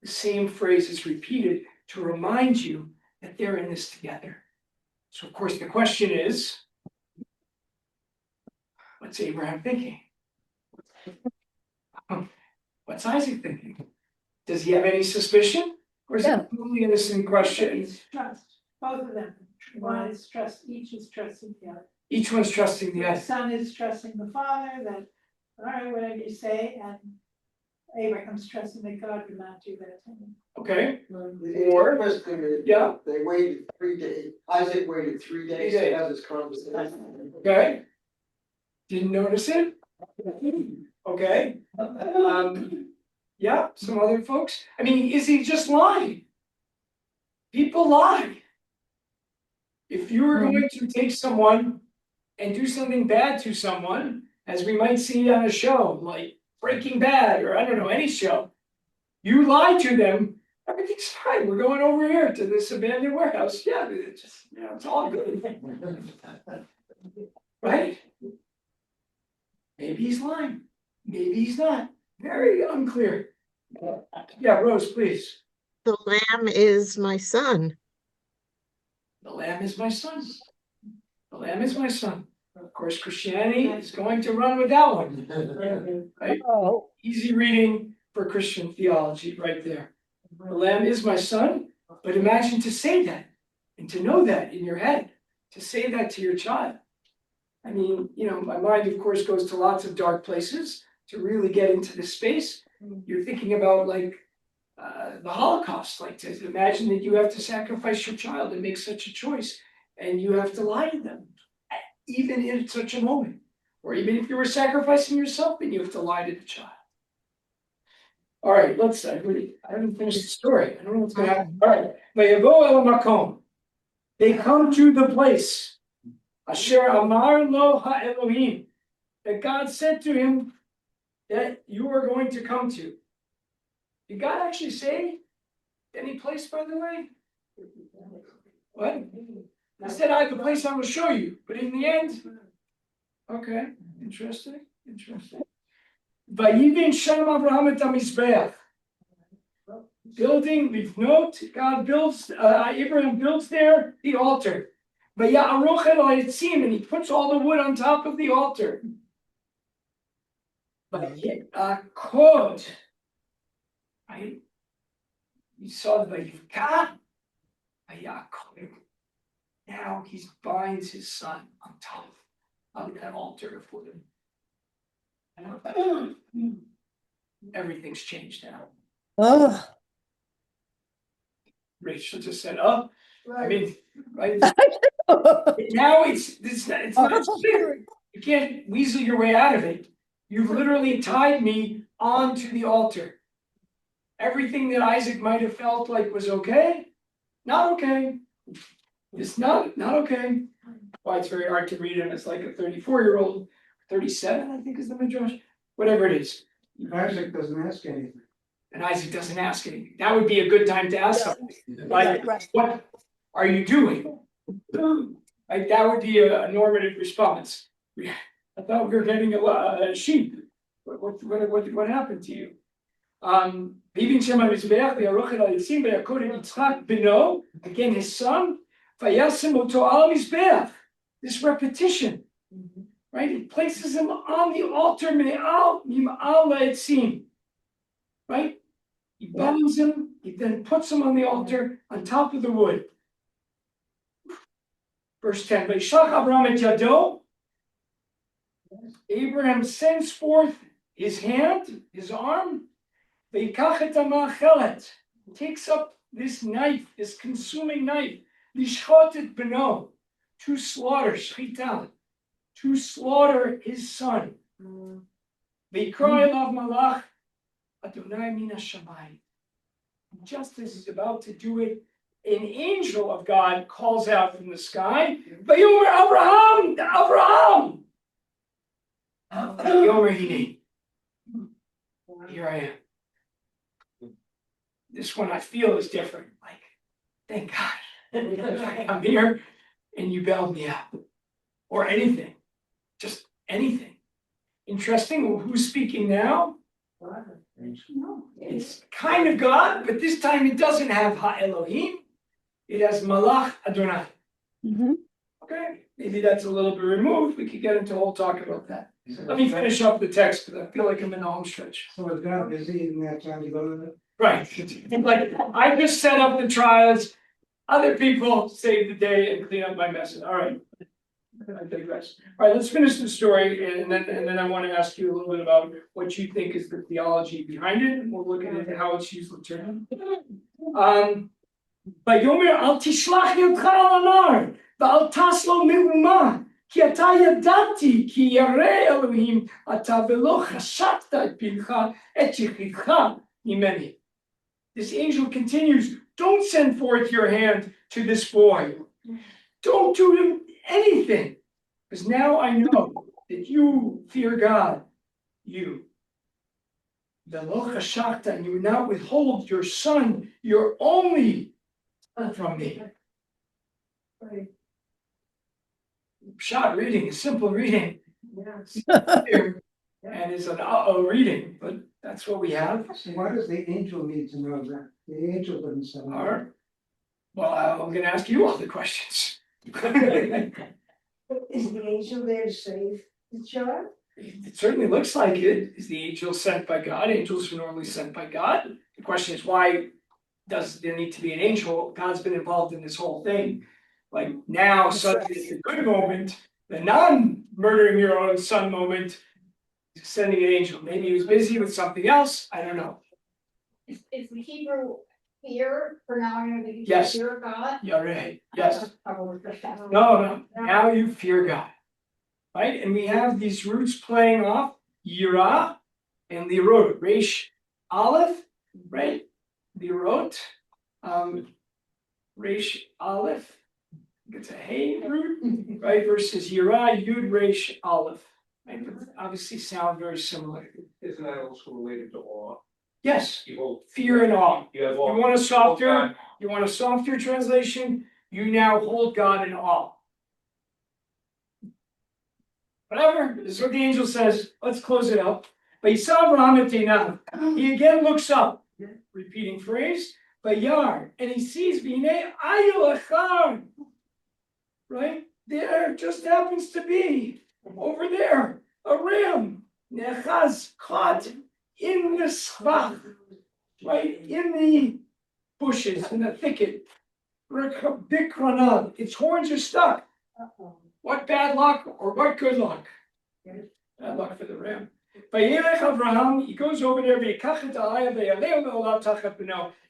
The same phrase is repeated to remind you that they're in this together. So of course, the question is, what's Abraham thinking? What's Isaac thinking? Does he have any suspicion? Or is it a completely innocent question? Trust, both of them. One is trust, each is trusting the other. Each one's trusting the The other. son is trusting the father that, all right, whatever you say, and Abraham's trusting that God would not do that to him. Okay, Or interesting, yeah, they waited 3 days, Isaac waited 3 days to have this conversation. okay. Didn't notice it? Okay. Yeah, some other folks. I mean, is he just lying? People lie. If you were going to take someone and do something bad to someone, as we might see on a show like Breaking Bad or I don't know, any show, you lie to them, everything's fine. We're going over here to this abandoned warehouse. Yeah, it's just, it's all good. Right? Maybe he's lying. Maybe he's not. Very unclear. Yeah, Rose, please. The lamb is my son. The lamb is my son. The lamb is my son. Of course, Christianity is going to run with that one. Right? Oh, Easy reading for Christian theology right there. The lamb is my son, but imagine to say that and to know that in your head, to say that to your child. I mean, my mind, of course, goes to lots of dark places to really get into this space. You're thinking about like the Holocaust, like to imagine that you have to sacrifice your child and make such a choice, and you have to lie to them, even in such a moment, or even if you were sacrificing yourself, and you have to lie to the child. All right, let's. I haven't finished the story. I don't know what's going to happen. All right, Vayavo el makom. They come to the place. Asher amar lo ha-Elohim, that God said to him that you are going to come to. Did God actually say any place, by the way? What? I said I have a place I will show you, but in the end, okay, interesting. Vayivin Shem Avraham et HaMizbeach. Building, livnot, God builds, Abraham builds there the altar. Vaya'aroch el ha'etzim, and he puts all the wood on top of the altar. Vayakod, right? You saw the Vayikah, Vayakod. Now he binds his son on top of that altar before him. Everything's changed now. oh. Rachel just said, "Oh, I mean, right now it's not clear. You can't weasel your way out of it. You've literally tied me onto the altar. Everything that Isaac might have felt like was okay, not okay. It's not okay. Why it's very hard to read, and it's like a 34-year-old, 37, I think is the midrash, whatever it is. Isaac doesn't ask anything. And Isaac doesn't ask anything. That would be a good time to ask something. Like, Right. what are you doing? Like that would be a normative response. I thought we were getting a sheep. What happened to you? Again, his son, this repetition, right? It places him on the altar, right? He binds him, he then puts him on the altar on top of the wood. Verse 10, Abraham sends forth his hand, his arm, takes up this knife, this consuming knife, to slaughter, to slaughter his son. Adonai mina shamayim. Just as he's about to do it, an angel of God calls out from the sky, "Vayomer Abraham, Abraham." Vayomer hinei. Here I am. This one I feel is different, like, thank God. I'm here and you bailed me out. Or anything, just anything. Interesting, well, who's speaking now? It's kind of God, but this time it doesn't have Ha Elohim. It has Malach Adonai. Mhm. Okay, maybe that's a little bit removed. We could get into a whole talk about that. Let me finish up the text because I feel like I'm in the home stretch. So is God busy in that time to go to it? Right. Like I just set up the trials. Other people save the day and clean up my messes. All right. I digress. All right, let's finish the story and then I want to ask you a little bit about what you think is the theology behind it, and we'll look at how it's used literally. Vayomer al tishlach yodcha al anar, va'al tas lo me'uma, ki ata yadati, ki yareh Elohim, ata velo chashakta et pincha et yichidcha mimeni. This angel continues, don't send forth your hand to this boy. Don't do him anything, because now I know that you fear God, you. Velo chashakta, and you will not withhold your son, your only from me. Short reading, a simple reading. And it's an reading, but that's what we have. So why does the angel need to know that? The angel doesn't say. All right. Well, I'm gonna ask you all the questions. Is the angel there to save the child? It certainly looks like it. Is the angel sent by God? Angels are normally sent by God. The question is, why does there need to be an angel? God's been involved in this whole thing. Like now, suddenly it's the good moment, the non-murdering your own son moment, sending an angel. Maybe he was busy with something else. I don't know. Is the Hebrew fear pronouncing the Hebrew Yes. fear of God? Yareh, yes. No. No. Now you fear God. Right? And we have these roots playing off Yirah and Lirot. Resh Aleph, right? Lirot. Resh Aleph. It's a Hey root, right? Versus Yirah, Yud Resh Aleph. Right? But obviously sound very similar. Isn't that also related to awe? Yes, You hold fear and awe. You have You awe. want a softer, you want a softer translation, you now hold God in awe. Whatever, this is what the angel says. Let's close it up. But he again looks up, repeating phrase, Vayar, and he sees B'nei Ayil Echad. Right? There just happens to be over there a ram. Nechaz caught in the schvach, right? In the bushes, in the thicket. Bikranad, its horns are stuck. What bad luck or what good luck? Bad luck for the ram. Vayelech Avraham, he goes over there,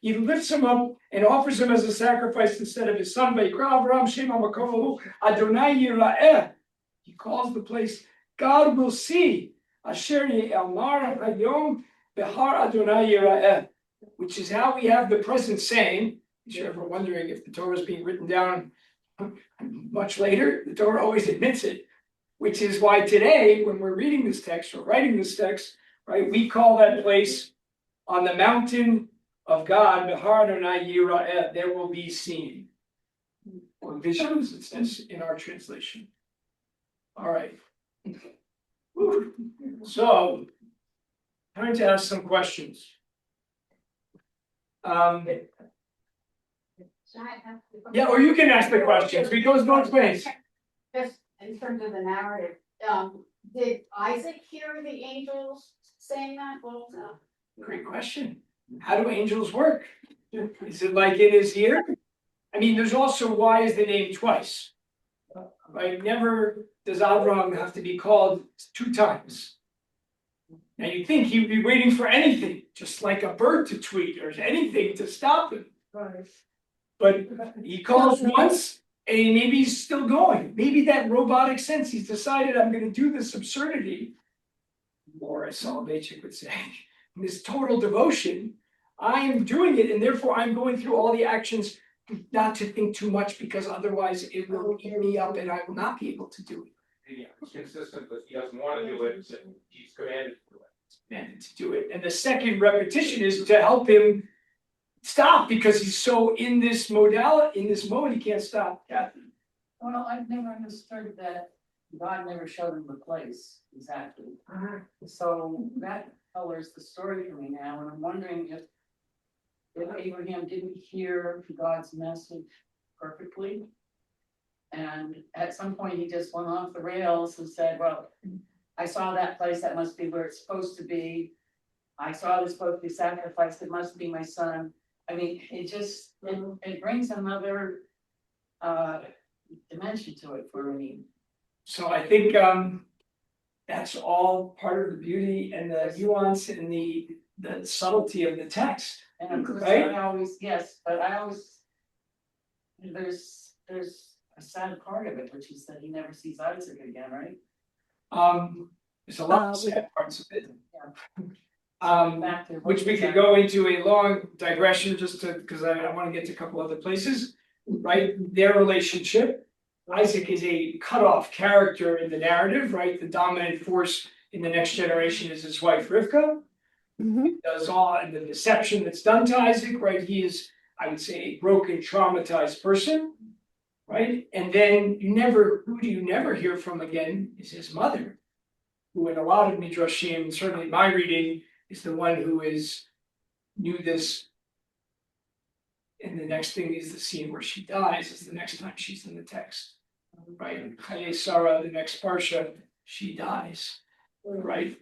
he lifts him up and offers him as a sacrifice instead of his son. Adonai Yira'eh. He calls the place, God will see. Asher Ye'amar Hayom Behar Adonai Yira'eh. Which is how we have the present saying. If you're ever wondering if the Torah is being written down much later, the Torah always admits it. Which is why today, when we're reading this text or writing this text, right, we call that place on the mountain of God, Behar Adonai Yira'eh, there will be seen. Or visions, it says in our translation. All right. So, time to ask some questions. Yeah, or you can ask the questions. We goes both ways. Just in terms of the narrative, did Isaac hear the angels saying that? Well, no. Great question. How do angels work? Is it like in his ear? I mean, there's also why is the name twice? Right? Never does Abraham have to be called 2 times. Now you think he would be waiting for anything, just like a bird to tweet or anything to stop him. Right. But he calls once and maybe he's still going. Maybe that robotic sense, he's decided I'm going to do this absurdity. Or as Soloveitchik would say, this total devotion, I am doing it and therefore I'm going through all the actions not to think too much because otherwise it will eat me up and I will not be able to do it. Yeah, it's consistent, but he doesn't want to do it, so he's commanded to do it. Commanded to do it. And the second repetition is to help him stop because he's so in this modality, in this mode, he can't stop. Yeah. Well, I've never understood that God never showed him the place exactly. So that colors the story for me now, and I'm wondering if Abraham didn't hear God's message perfectly. And at some point he just went off the rails and said, well, I saw that place, that must be where it's supposed to be. I saw it was supposed to be sacrificed, it must be my son. I mean, it just, it brings another dimension to it for me. So I think that's all part of the beauty and the nuance and the subtlety of the text. And of course, Right? I always, yes, but I always, there's a sad part of it, which is that he never sees Isaac again, right? There's a lot of we- sad parts of it. Back to Which we could go into a long digression just to, because I want to get to a couple other places, right? Their relationship. Isaac is a cutoff character in the narrative, right? The dominant force in the next generation is his wife Rivka. Mhm. Does all and the deception that's done to Isaac, right? He is, I would say, a broken, traumatized person, right? And then who do you never hear from again is his mother, who in a lot of midrashim, certainly my reading, is the one who knew this. And the next thing is the scene where she dies, is the next time she's in the text, right? Chaye Sarah, the next parsha, she dies, right?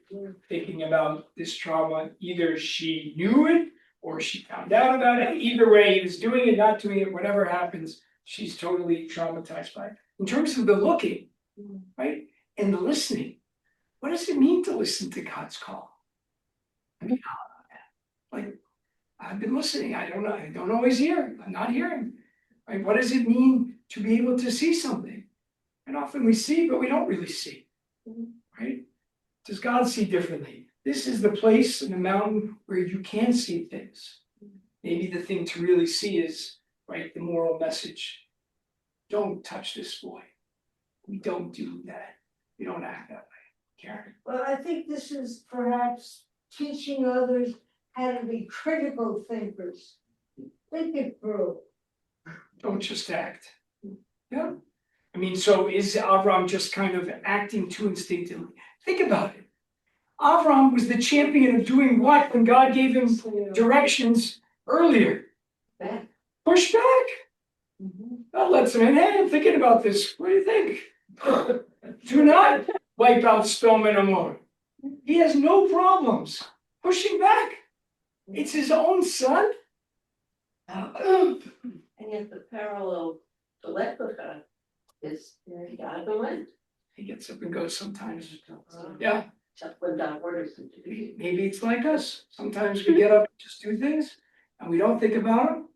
Thinking about this trauma, either she knew it or she found out about it. Either way, he was doing it, not doing it, whatever happens, she's totally traumatized by it. In terms of the looking, right, and the listening, what does it mean to listen to God's call? I mean, like, I've been listening. I don't always hear. I'm not hearing. Right? What does it mean to be able to see something? And often we see, but we don't really see. Right? Does God see differently? This is the place in the mountain where you can see things. Maybe the thing to really see is, right, the moral message. Don't touch this boy. We don't do that. We don't act that way. Karen. Well, I think this is perhaps teaching others how to be critical thinkers. Think it through. Don't just act. Yeah. I mean, so is Avram just kind of acting too instinctively? Think about it. Avram was the champion of doing what when God gave him directions earlier? Back. Push back. God lets him in. Hey, I'm thinking about this. What do you think? Do not wipe out Sodom and Gomorrah. He has no problems pushing back. It's his own son. And yet the parallel to Leprechaun is he got the wind. He gets up and goes sometimes. Yeah. Just when God orders him to do. Maybe it's like us. Sometimes we get up and just do things and we don't think about them.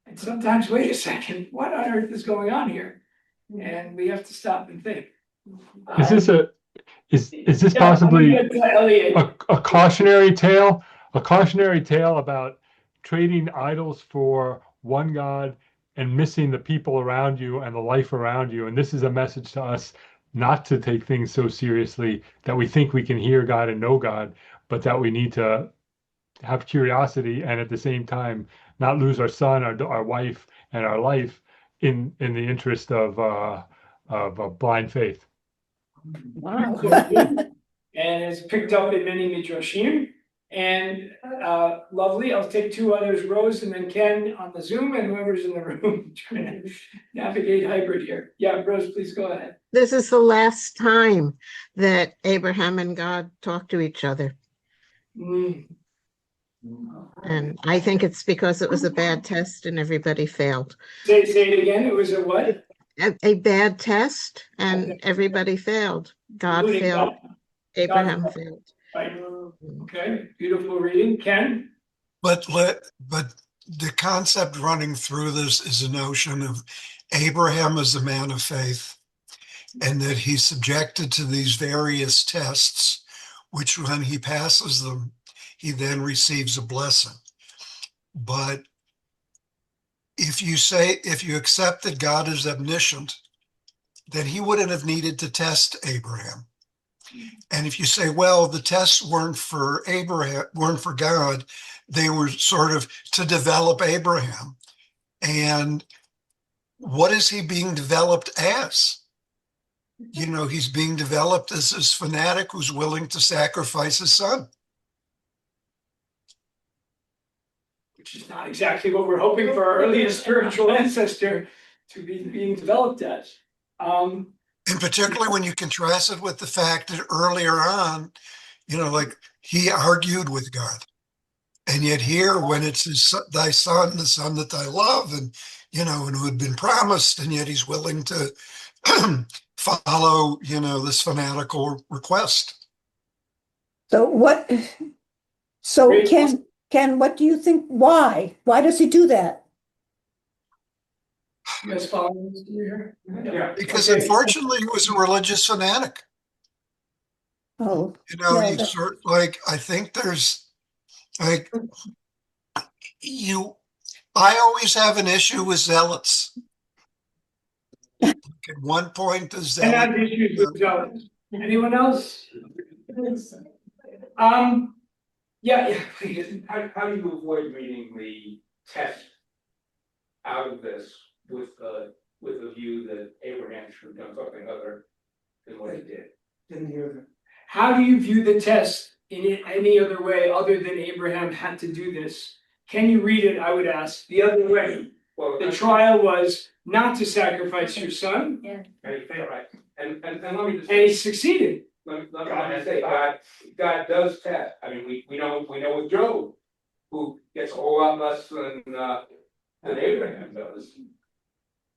And sometimes, wait a second, what on earth is going on here? And we have to stop and think. Is this possibly Elliot? a cautionary tale? A cautionary tale about trading idols for one God and missing the people around you and the life around you. And this is a message to us not to take things so seriously that we think we can hear God and know God, but that we need to have curiosity and at the same time not lose our son, our wife, and our life in the interest of blind faith. Wow. And it's picked up in many midrashim. And lovely, I'll take two others, Rose and then Ken on the Zoom, and whoever's in the room trying to navigate hybrid here. Yeah, Rose, please go ahead. This is the last time that Abraham and God talk to each other. And I think it's because it was a bad test and everybody failed. Say it again. It was a what? A bad test and everybody failed. God Including failed. God. Abraham failed. Right. Okay, beautiful reading. Ken? But the concept running through this is a notion of Abraham as a man of faith, and that he's subjected to these various tests, which when he passes them, he then receives a blessing. But if you accept that God is omniscient, then he wouldn't have needed to test Abraham. And if you say, well, the tests weren't for Abraham, weren't for God, they were sort of to develop Abraham. And what is he being developed as? You know, he's being developed as this fanatic who's willing to sacrifice his son. Which is not exactly what we're hoping for our earliest spiritual ancestor to be being developed as. And particularly when you contrast it with the fact that earlier on, you know, like he argued with God. And yet here, when it's thy son, the son that I love, and, you know, and who had been promised, and yet he's willing to follow, you know, this fanatical request. So what, so Ken, what do you think, why? Why does he do that? You guys following this here? Yeah. Because Okay. unfortunately, he was a religious fanatic. Oh, You know, no, you that- sort like, I think there's like, I always have an issue with zealots. At one point, the And zealot, have issues with zealots. Anyone else? Yeah, please. How do you avoid reading the test out of this with a view that Abraham should have done something other than what he did? Didn't hear that. How do you view the test in any other way other than Abraham had to do this? Can you read it, I would ask, the other way? Well, The trial was not to sacrifice your son, and he failed, right? And let me just and he succeeded. let me say, God does test. I mean, we know with Job, who gets a whole lot less than Abraham does.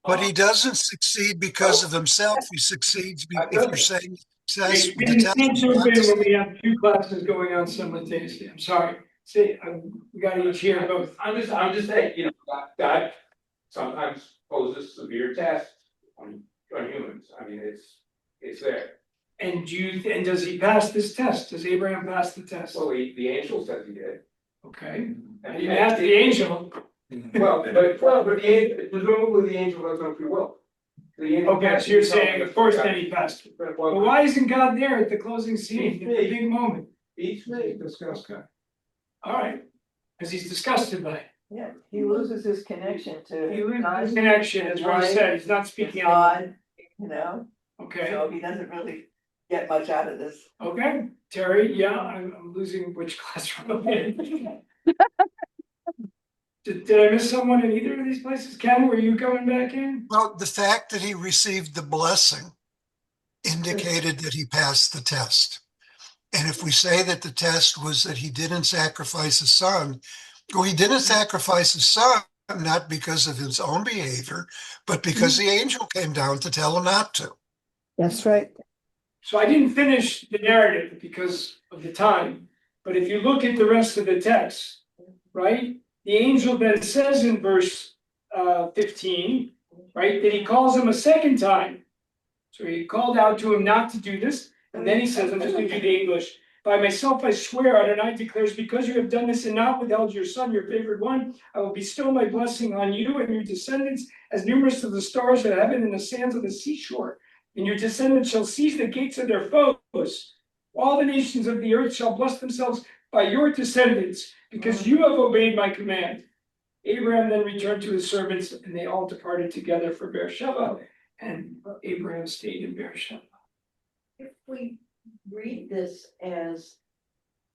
but he doesn't succeed because of himself. He succeeds if you're saying success with the You test. can't jump in when we have two classes going on simultaneously. I'm sorry. See, we got to each hear both. I'm just saying, you know, God sometimes poses severe tests on humans. I mean, it's there. And and does he pass this test? Does Abraham pass the test? So the angel says he did. Okay. I didn't ask the angel. Well, but presumably the angel doesn't know free will. Okay, so you're saying, of course, then he passed it. But why isn't God there at the closing scene, at the big moment? Each may. Discuss. Okay. All right, because he's disgusted by it. Yeah, he loses his connection to. He loses God, his connection, as Rose said, he's not speaking anymore. God, you know, Okay, so he doesn't really get much out of this. okay, Terry, yeah, I'm losing which classroom I'm in. Did I miss someone in either of these places? Ken, were you coming back in? Well, the fact that he received the blessing indicated that he passed the test. And if we say that the test was that he didn't sacrifice his son, well, he didn't sacrifice his son, not because of his own behavior, but because the angel came down to tell him not to. that's right. So I didn't finish the narrative because of the time, but if you look at the rest of the text, right? The angel then says in verse 15, right, that he calls him a second time. So he called out to him not to do this, and then he says, I'm just going to do the English. By myself I swear, Adonai declares, because you have done this and not withheld your son, your favored one, I will bestow my blessing on you and your descendants, as numerous as the stars of heaven and the sands of the seashore. And your descendants shall seize the gates of their foes. All the nations of the earth shall bless themselves by your descendants, because you have obeyed my command. Abraham then returned to his servants, and they all departed together for Beersheba, and Abraham stayed in Beersheba. If we read this as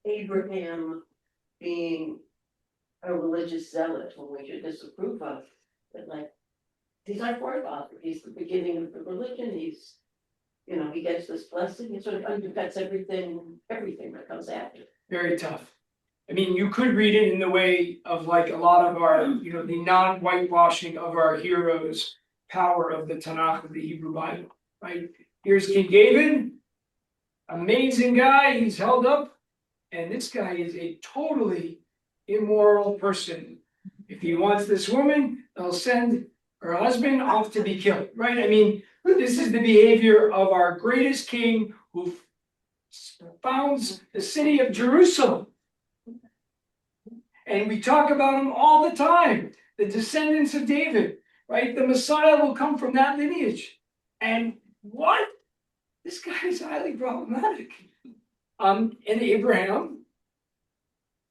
Abraham being a religious zealot, whom we should disapprove of, but like, he's our forefather, he's the beginning of the religion, he's, you know, he gets this blessing, it sort of undercuts everything that comes after. Very tough. I mean, you could read it in the way of like a lot of our, you know, the non-whitewashing of our heroes, power of the Tanakh of the Hebrew Bible, right? Here's King David, amazing guy, he's held up, and this guy is a totally immoral person. If he wants this woman, they'll send her husband off to be killed, right? I mean, this is the behavior of our greatest king who founds the city of Jerusalem. And we talk about him all the time, the descendants of David, right? The Messiah will come from that lineage. And what? this guy is highly problematic. And Abraham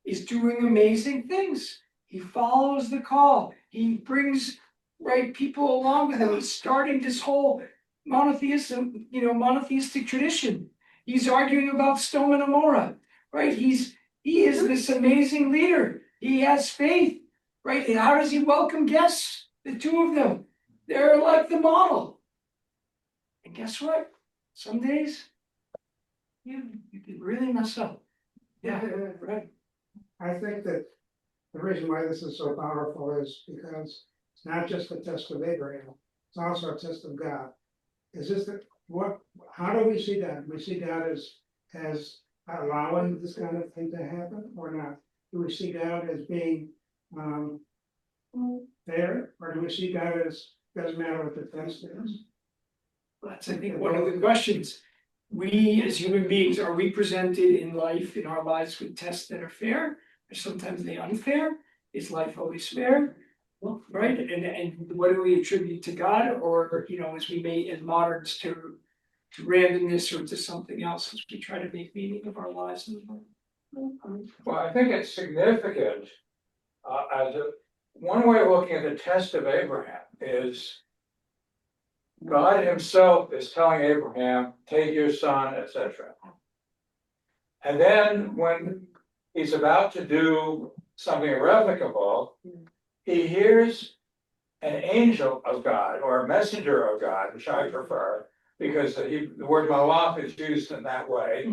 is doing amazing things. He follows the call. He brings people along with him. He's starting this whole monotheistic tradition. He's arguing about Sodom and Gomorrah, right? He is this amazing leader. He has faith, right? And how does he welcome guests? The two of them, they're like the model. And guess what? Some days you can really mess up. Yeah, right. I think that the reason why this is so powerful is because it's not just a test of Abraham, it's also a test of God. Is this how do we see God? We see God as allowing this kind of thing to happen or not? Do we see God as being fair, or do we see God as doesn't matter what the test is? That's, I think, one of the questions. We as human beings, are we presented in life, in our lives, with tests that are fair? Or sometimes they unfair? Is life always fair? Right? And what do we attribute to God, or as we may as moderns to randomness or to something else as we try to make meaning of our lives? Well, I think it's significant. One way of looking at the test of Abraham is God himself is telling Abraham, take your son, etc. And then when he's about to do something irrevocable, he hears an angel of God or a messenger of God, which I prefer, because the word malach is used in that way.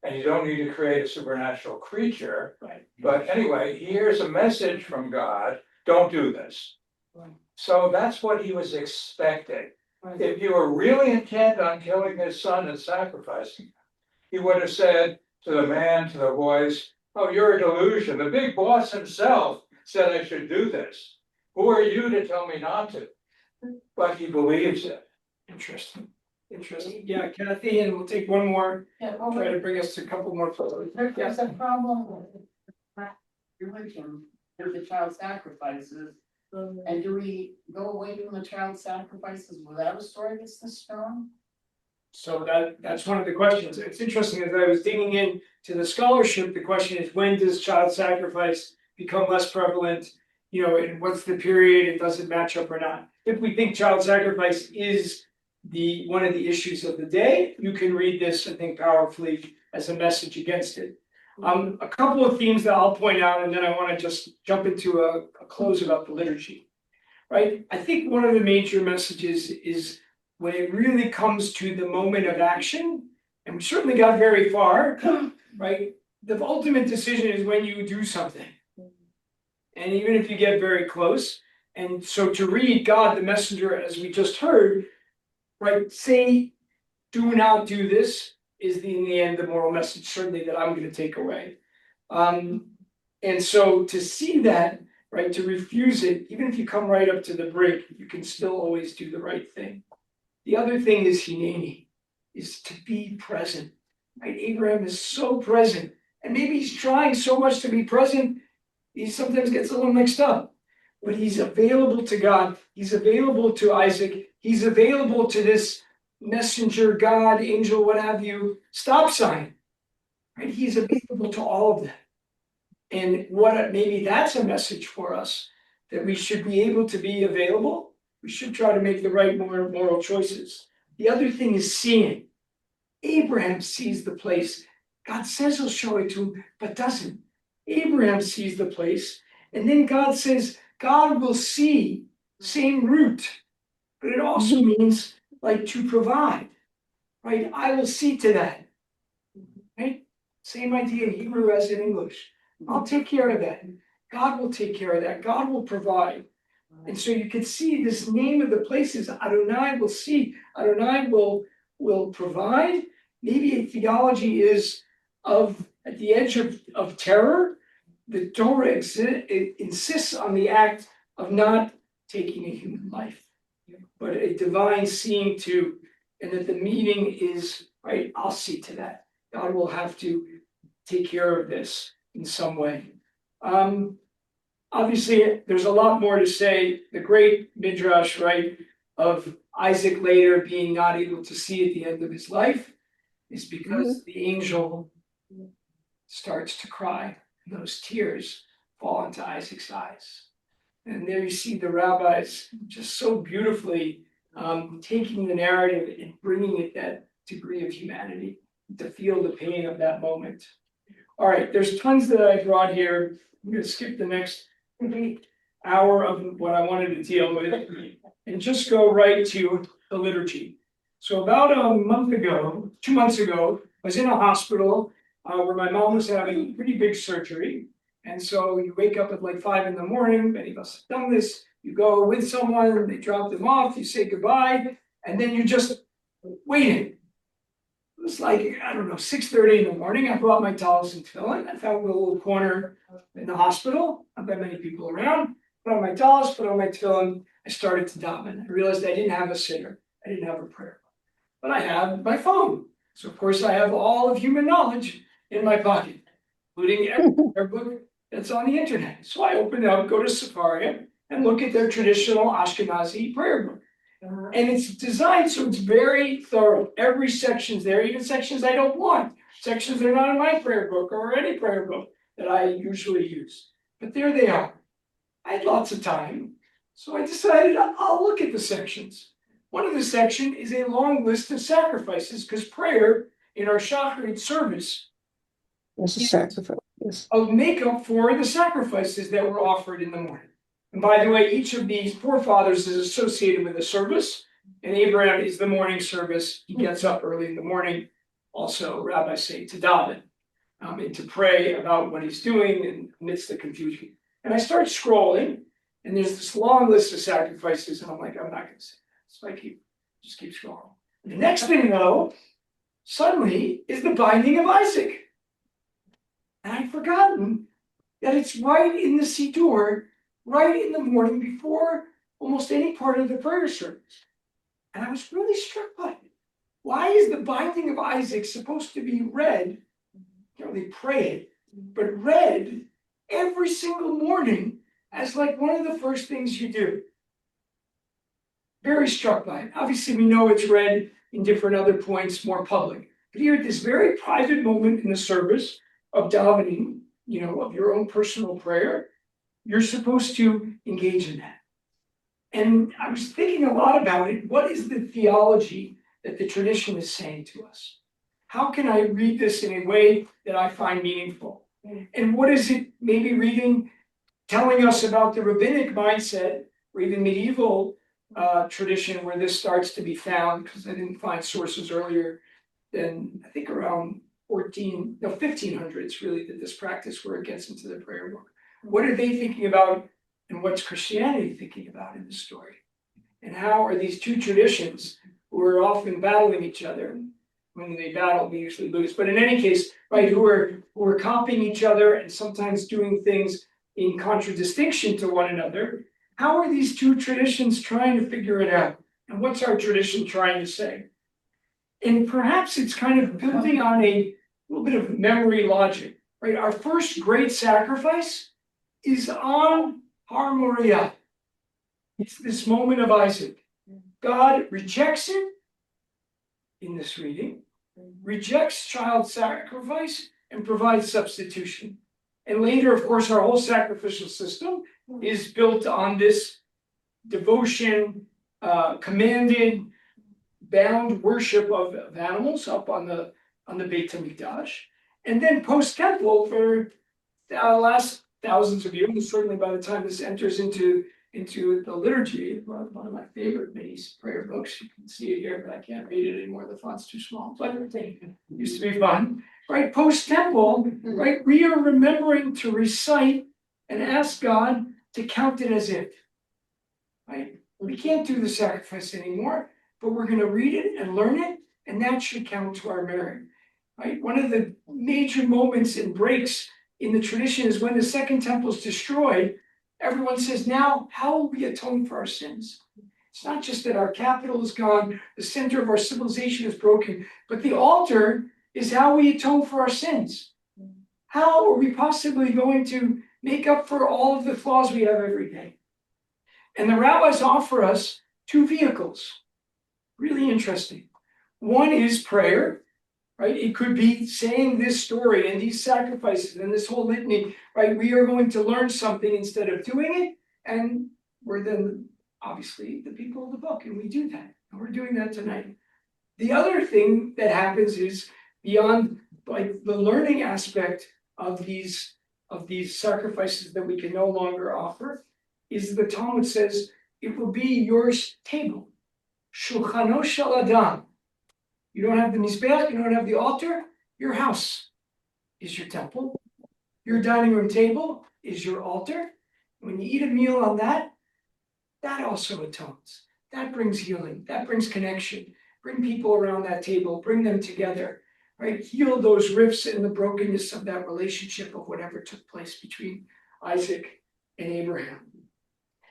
And you don't need to create a supernatural creature. Right. But anyway, he hears a message from God, don't do this. Right. So that's what he was expecting. Right. If you were really intent on killing his son and sacrificing him, he would have said to the man, to the voice, oh, you're a delusion. The big boss himself said I should do this. Who are you to tell me not to? But he believes it. Interesting. Yeah, Kathy, and we'll take one more. Yeah, Try to bring us to a couple more. there's a problem with religion, with the child sacrifices. And do we go away from the child sacrifices without a story that's this strong? So that's one of the questions. It's interesting, as I was digging into the scholarship, the question is, when does child sacrifice become less prevalent? And what's the period? It doesn't match up or not. If we think child sacrifice is one of the issues of the day, you can read this, I think, powerfully as a message against it. A couple of themes that I'll point out, and then I want to just jump into a close about the liturgy. Right? I think one of the major messages is when it really comes to the moment of action, and we certainly got very far, right? The ultimate decision is when you do something. And even if you get very close, and so to read God, the messenger, as we just heard, right, say, do not do this, is in the end the moral message certainly that I'm going to take away. And so to see that, right, to refuse it, even if you come right up to the brink, you can still always do the right thing. The other thing is hineni, is to be present. Right? Abraham is so present, and maybe he's trying so much to be present, he sometimes gets a little mixed up. But he's available to God. He's available to Isaac. He's available to this messenger, God, angel, what have you, stop sign. Right? He's available to all of that. And maybe that's a message for us, that we should be able to be available. We should try to make the right moral choices. The other thing is seeing. Abraham sees the place. God says he'll show it to him, but doesn't. Abraham sees the place. And then God says, God will see, same root. But it also means like to provide. Right? I will see to that. Right? Same idea in Hebrew as in English. I'll take care of that. God will take care of that. God will provide. And so you can see this name of the place is Adonai will see. Adonai will provide. Maybe a theology is at the edge of terror. The Torah insists on the act of not taking a human life, but a divine seeing to, and that the meaning is, right, I'll see to that. God will have to take care of this in some way. Obviously, there's a lot more to say. The great midrash, right, of Isaac later being not able to see at the end of his life is because the angel starts to cry. And those tears fall into Isaac's eyes. And there you see the rabbis just so beautifully taking the narrative and bringing it that degree of humanity to feel the pain of that moment. All right, there's tons that I brought here. I'm going to skip the next hour of what I wanted to deal with and just go right to the liturgy. So about a month ago, 2 months ago, I was in a hospital where my mom was having pretty big surgery. And so you wake up at like 5 in the morning, many of us have done this, you go with someone, they drop them off, you say goodbye, and then you're just waiting. It was like, I don't know, 6:30 in the morning, I brought my towels and tefillin, I found a little corner in the hospital, not that many people around, put on my towels, put on my tefillin, I started to daven. I realized I didn't have a sitter, I didn't have a prayer, but I have my phone. So of course I have all of human knowledge in my pocket, including every prayer book that's on the internet. So I open up, go to Safari, and look at their traditional Ashkenazi prayer book. And it's designed so it's very thorough. Every section's there, even sections I don't want. Sections that are not in my prayer book or any prayer book that I usually use. But there they are. I had lots of time, so I decided I'll look at the sections. One of the sections is a long list of sacrifices, because prayer in our Shacharit service It's a sacrifice. Yes. of makeup for the sacrifices that were offered in the morning. And by the way, each of these forefathers is associated with a service, and Abraham is the morning service. He gets up early in the morning, also rabbis say to daven, and to pray about what he's doing in amidst the confusion. And I start scrolling, and there's this long list of sacrifices, and I'm like, I'm not going to say that. So I just keep scrolling. The next thing though, suddenly is the binding of Isaac. And I'd forgotten that it's right in the Siddur, right in the morning before almost any part of the prayer service. And I was really struck by it. Why is the binding of Isaac supposed to be read? You know, they pray it, but read every single morning as like one of the first things you do. Very struck by it. Obviously, we know it's read in different other points, more public. But here at this very private moment in the service of davening, you know, of your own personal prayer, you're supposed to engage in that. And I was thinking a lot about it. What is the theology that the tradition is saying to us? How can I read this in a way that I find meaningful? And what is it maybe telling us about the rabbinic mindset, or even medieval tradition where this starts to be found? Because I didn't find sources earlier than, I think, around 1500s, really, that this practice where it gets into the prayer book. What are they thinking about, and what's Christianity thinking about in this story? And how are these two traditions, who are often battling each other, when they battle, we usually lose, but in any case, right, who are copying each other and sometimes doing things in contradistinction to one another, how are these two traditions trying to figure it out? And what's our tradition trying to say? And perhaps it's kind of building on a little bit of memory logic, right? Our first great sacrifice is on Har Moriah. It's this moment of Isaac. God rejects it in this reading, rejects child sacrifice, and provides substitution. And later, of course, our whole sacrificial system is built on this devotion, commanded, bound worship of animals up on the Beit HaMikdash. And then post-temple for the last thousands of years, certainly by the time this enters into the liturgy, one of my favorite mini prayer books. You can see it here, but I can't read it anymore. The font's too small, but it used to be fun. Right, post-temple, right, we are remembering to recite and ask God to count it as if. Right? We can't do the sacrifice anymore, but we're going to read it and learn it, and that should count to our merit. Right? One of the major moments and breaks in the tradition is when the second temple is destroyed. Everyone says, now, how will we atone for our sins? It's not just that our capital is gone, the center of our civilization is broken, but the altar is how we atone for our sins. How are we possibly going to make up for all of the flaws we have every day? And the rabbis offer us two vehicles. really interesting. One is prayer, right? It could be saying this story and these sacrifices and this whole litany, right? We are going to learn something instead of doing it, and we're then obviously the people of the book, and we do that, and we're doing that tonight. The other thing that happens is beyond like the learning aspect of these sacrifices that we can no longer offer, is the Talmud says it will be your table, shulchano shel adam. You don't have the mizbeach, you don't have the altar. Your house is your temple. Your dining room table is your altar. When you eat a meal on that, that also atones. That brings healing. That brings connection. Bring people around that table. Bring them together. Right? Heal those rifts and the brokenness of that relationship of whatever took place between Isaac and Abraham.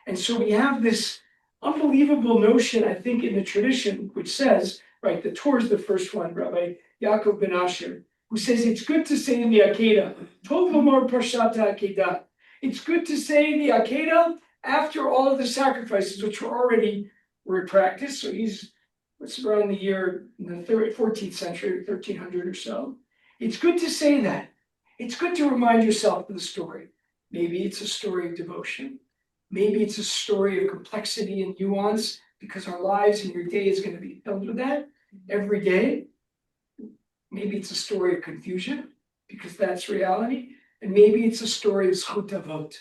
And so we have this unbelievable notion, I think, in the tradition, which says, right, the Torah is the first one, Rabbi Yaakov ben Asher, who says it's good to say in the Akedah, Tov Lomar Parshat Akedah. It's good to say the Akedah after all of the sacrifices, which were in practice. So it's around the year in the 14th century, 1300 or so. It's good to say that. It's good to remind yourself of the story. Maybe it's a story of devotion. Maybe it's a story of complexity and nuance, because our lives and your day is going to be filled with that every day. Maybe it's a story of confusion, because that's reality. And maybe it's a story of zchut avot.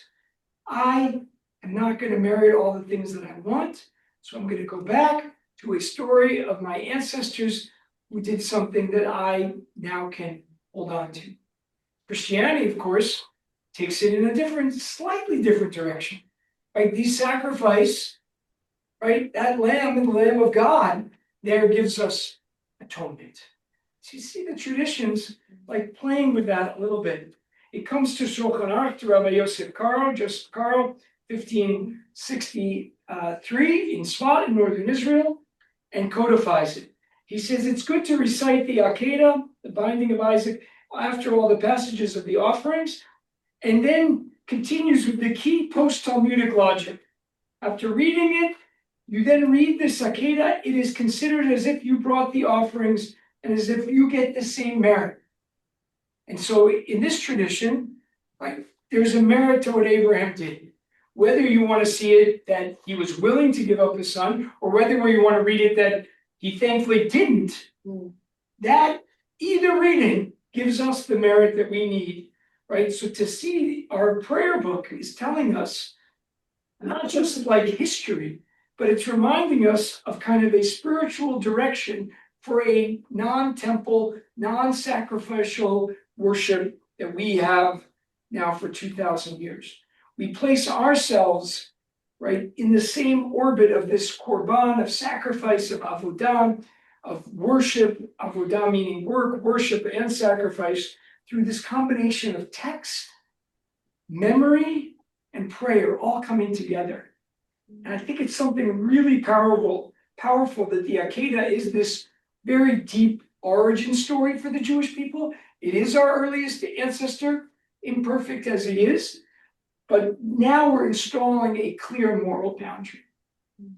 I am not going to merit all the things that I want, so I'm going to go back to a story of my ancestors who did something that I now can hold on to. Christianity, of course, takes it in a slightly different direction. Right, these sacrifice, right, that lamb and the Lamb of God there gives us atonement. So you see the traditions like playing with that a little bit. It comes to Shulchan Aruch, to Rabbi Yosef Karo, 1563 in Sfat in northern Israel, and codifies it. He says it's good to recite the Akedah, the binding of Isaac, after all the passages of the offerings, and then continues with the key post-Talmudic logic. After reading it, you then read the Akedah. It is considered as if you brought the offerings and as if you get the same merit. And so in this tradition, like, there's a merit to what Abraham did. Whether you want to see it that he was willing to give up his son, or whether you want to read it that he thankfully didn't, that either reading gives us the merit that we need. Right, so to see our prayer book is telling us not just like history, but it's reminding us of kind of a spiritual direction for a non-temple, non-sacrificial worship that we have now for 2,000 years. We place ourselves, right, in the same orbit of this korban, of sacrifice, of avodah, of worship, avodah meaning work, worship, and sacrifice, through this combination of text, memory, and prayer all coming together. And I think it's something really powerful that the Akedah is this very deep origin story for the Jewish people. It is our earliest ancestor, imperfect as it is, but now we're installing a clear moral boundary.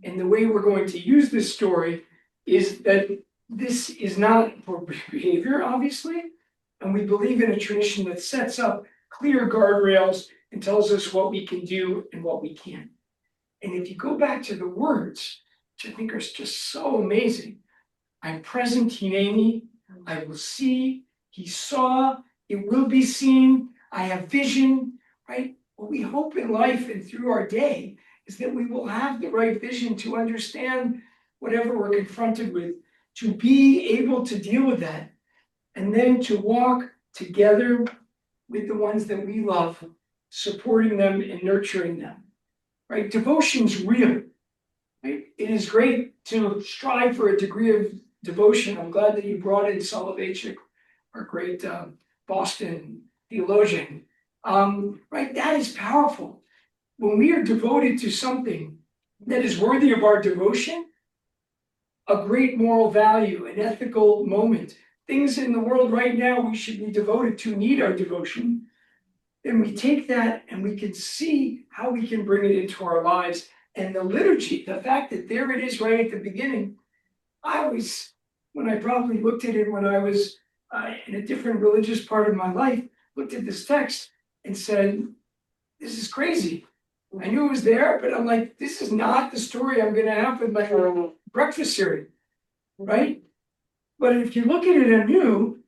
And the way we're going to use this story is that this is not for behavior, obviously, and we believe in a tradition that sets up clear guardrails and tells us what we can do and what we can't. And if you go back to the words, which I think are just so amazing, I'm present, hineni, I will see, he saw, it will be seen, I have vision, right? What we hope in life and through our day is that we will have the right vision to understand whatever we're confronted with, to be able to deal with that, and then to walk together with the ones that we love, supporting them and nurturing them. Right? Devotion's real. Right? It is great to strive for a degree of devotion. I'm glad that you brought in Soloveitchik, our great Boston theologian. Right? That is powerful. When we are devoted to something that is worthy of our devotion, a great moral value, an ethical moment, things in the world right now we should be devoted to need our devotion, then we take that and we can see how we can bring it into our lives. And the liturgy, the fact that there it is right at the beginning, when I probably looked at it when I was in a different religious part of my life, looked at this text and said, this is crazy. I knew it was there, but I'm like, this is not the story I'm gonna have with my breakfast cereal, right? But if you look at it anew,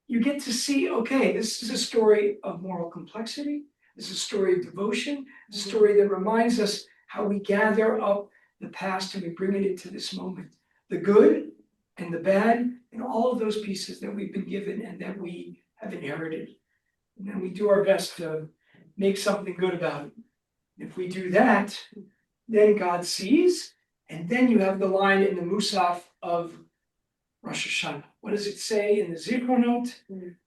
you get to see, okay, this is a story of moral complexity. This is a story of devotion, a story that reminds us how we gather up the past and we bring it into this moment. The good and the bad and all of those pieces that we've been given and that we have inherited. And then we do our best to make something good about it. If we do that, then God sees, and then you have the line in the Musaf of Rosh Hashanah. What does it say in the Zikronot?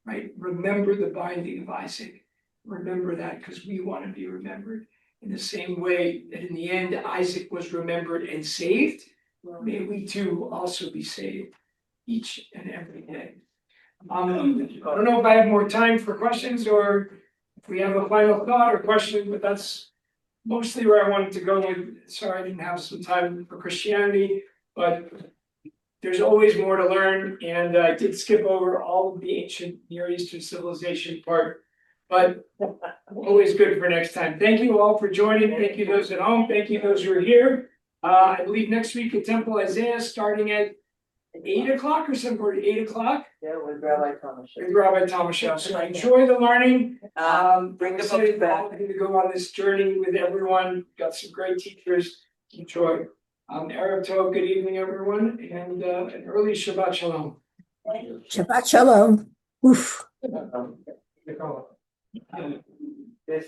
Right? Remember the binding of Isaac. Remember that because we want to be remembered. In the same way that in the end Isaac was remembered and saved, may we too also be saved each and every day. I don't know if I have more time for questions or if we have a final thought or question, but that's mostly where I wanted to go with. Sorry, I didn't have some time for Christianity, but there's always more to learn. And I did skip over all of the ancient Near Eastern civilization part, but always good for next time. Thank you all for joining. Thank you those at home. Thank you those who are here. I believe next week at Temple Isaiah starting at 8 o'clock or something, or 8 o'clock. Yeah, with Rabbi Thomas. With Rabbi Thomas. So enjoy the learning. Bring the I'm books back. excited to go on this journey with everyone. Got some great teachers. Enjoy. Erev Tov, good evening, everyone, and an early Shabbat Shalom. Shabbat Shalom. Oof. This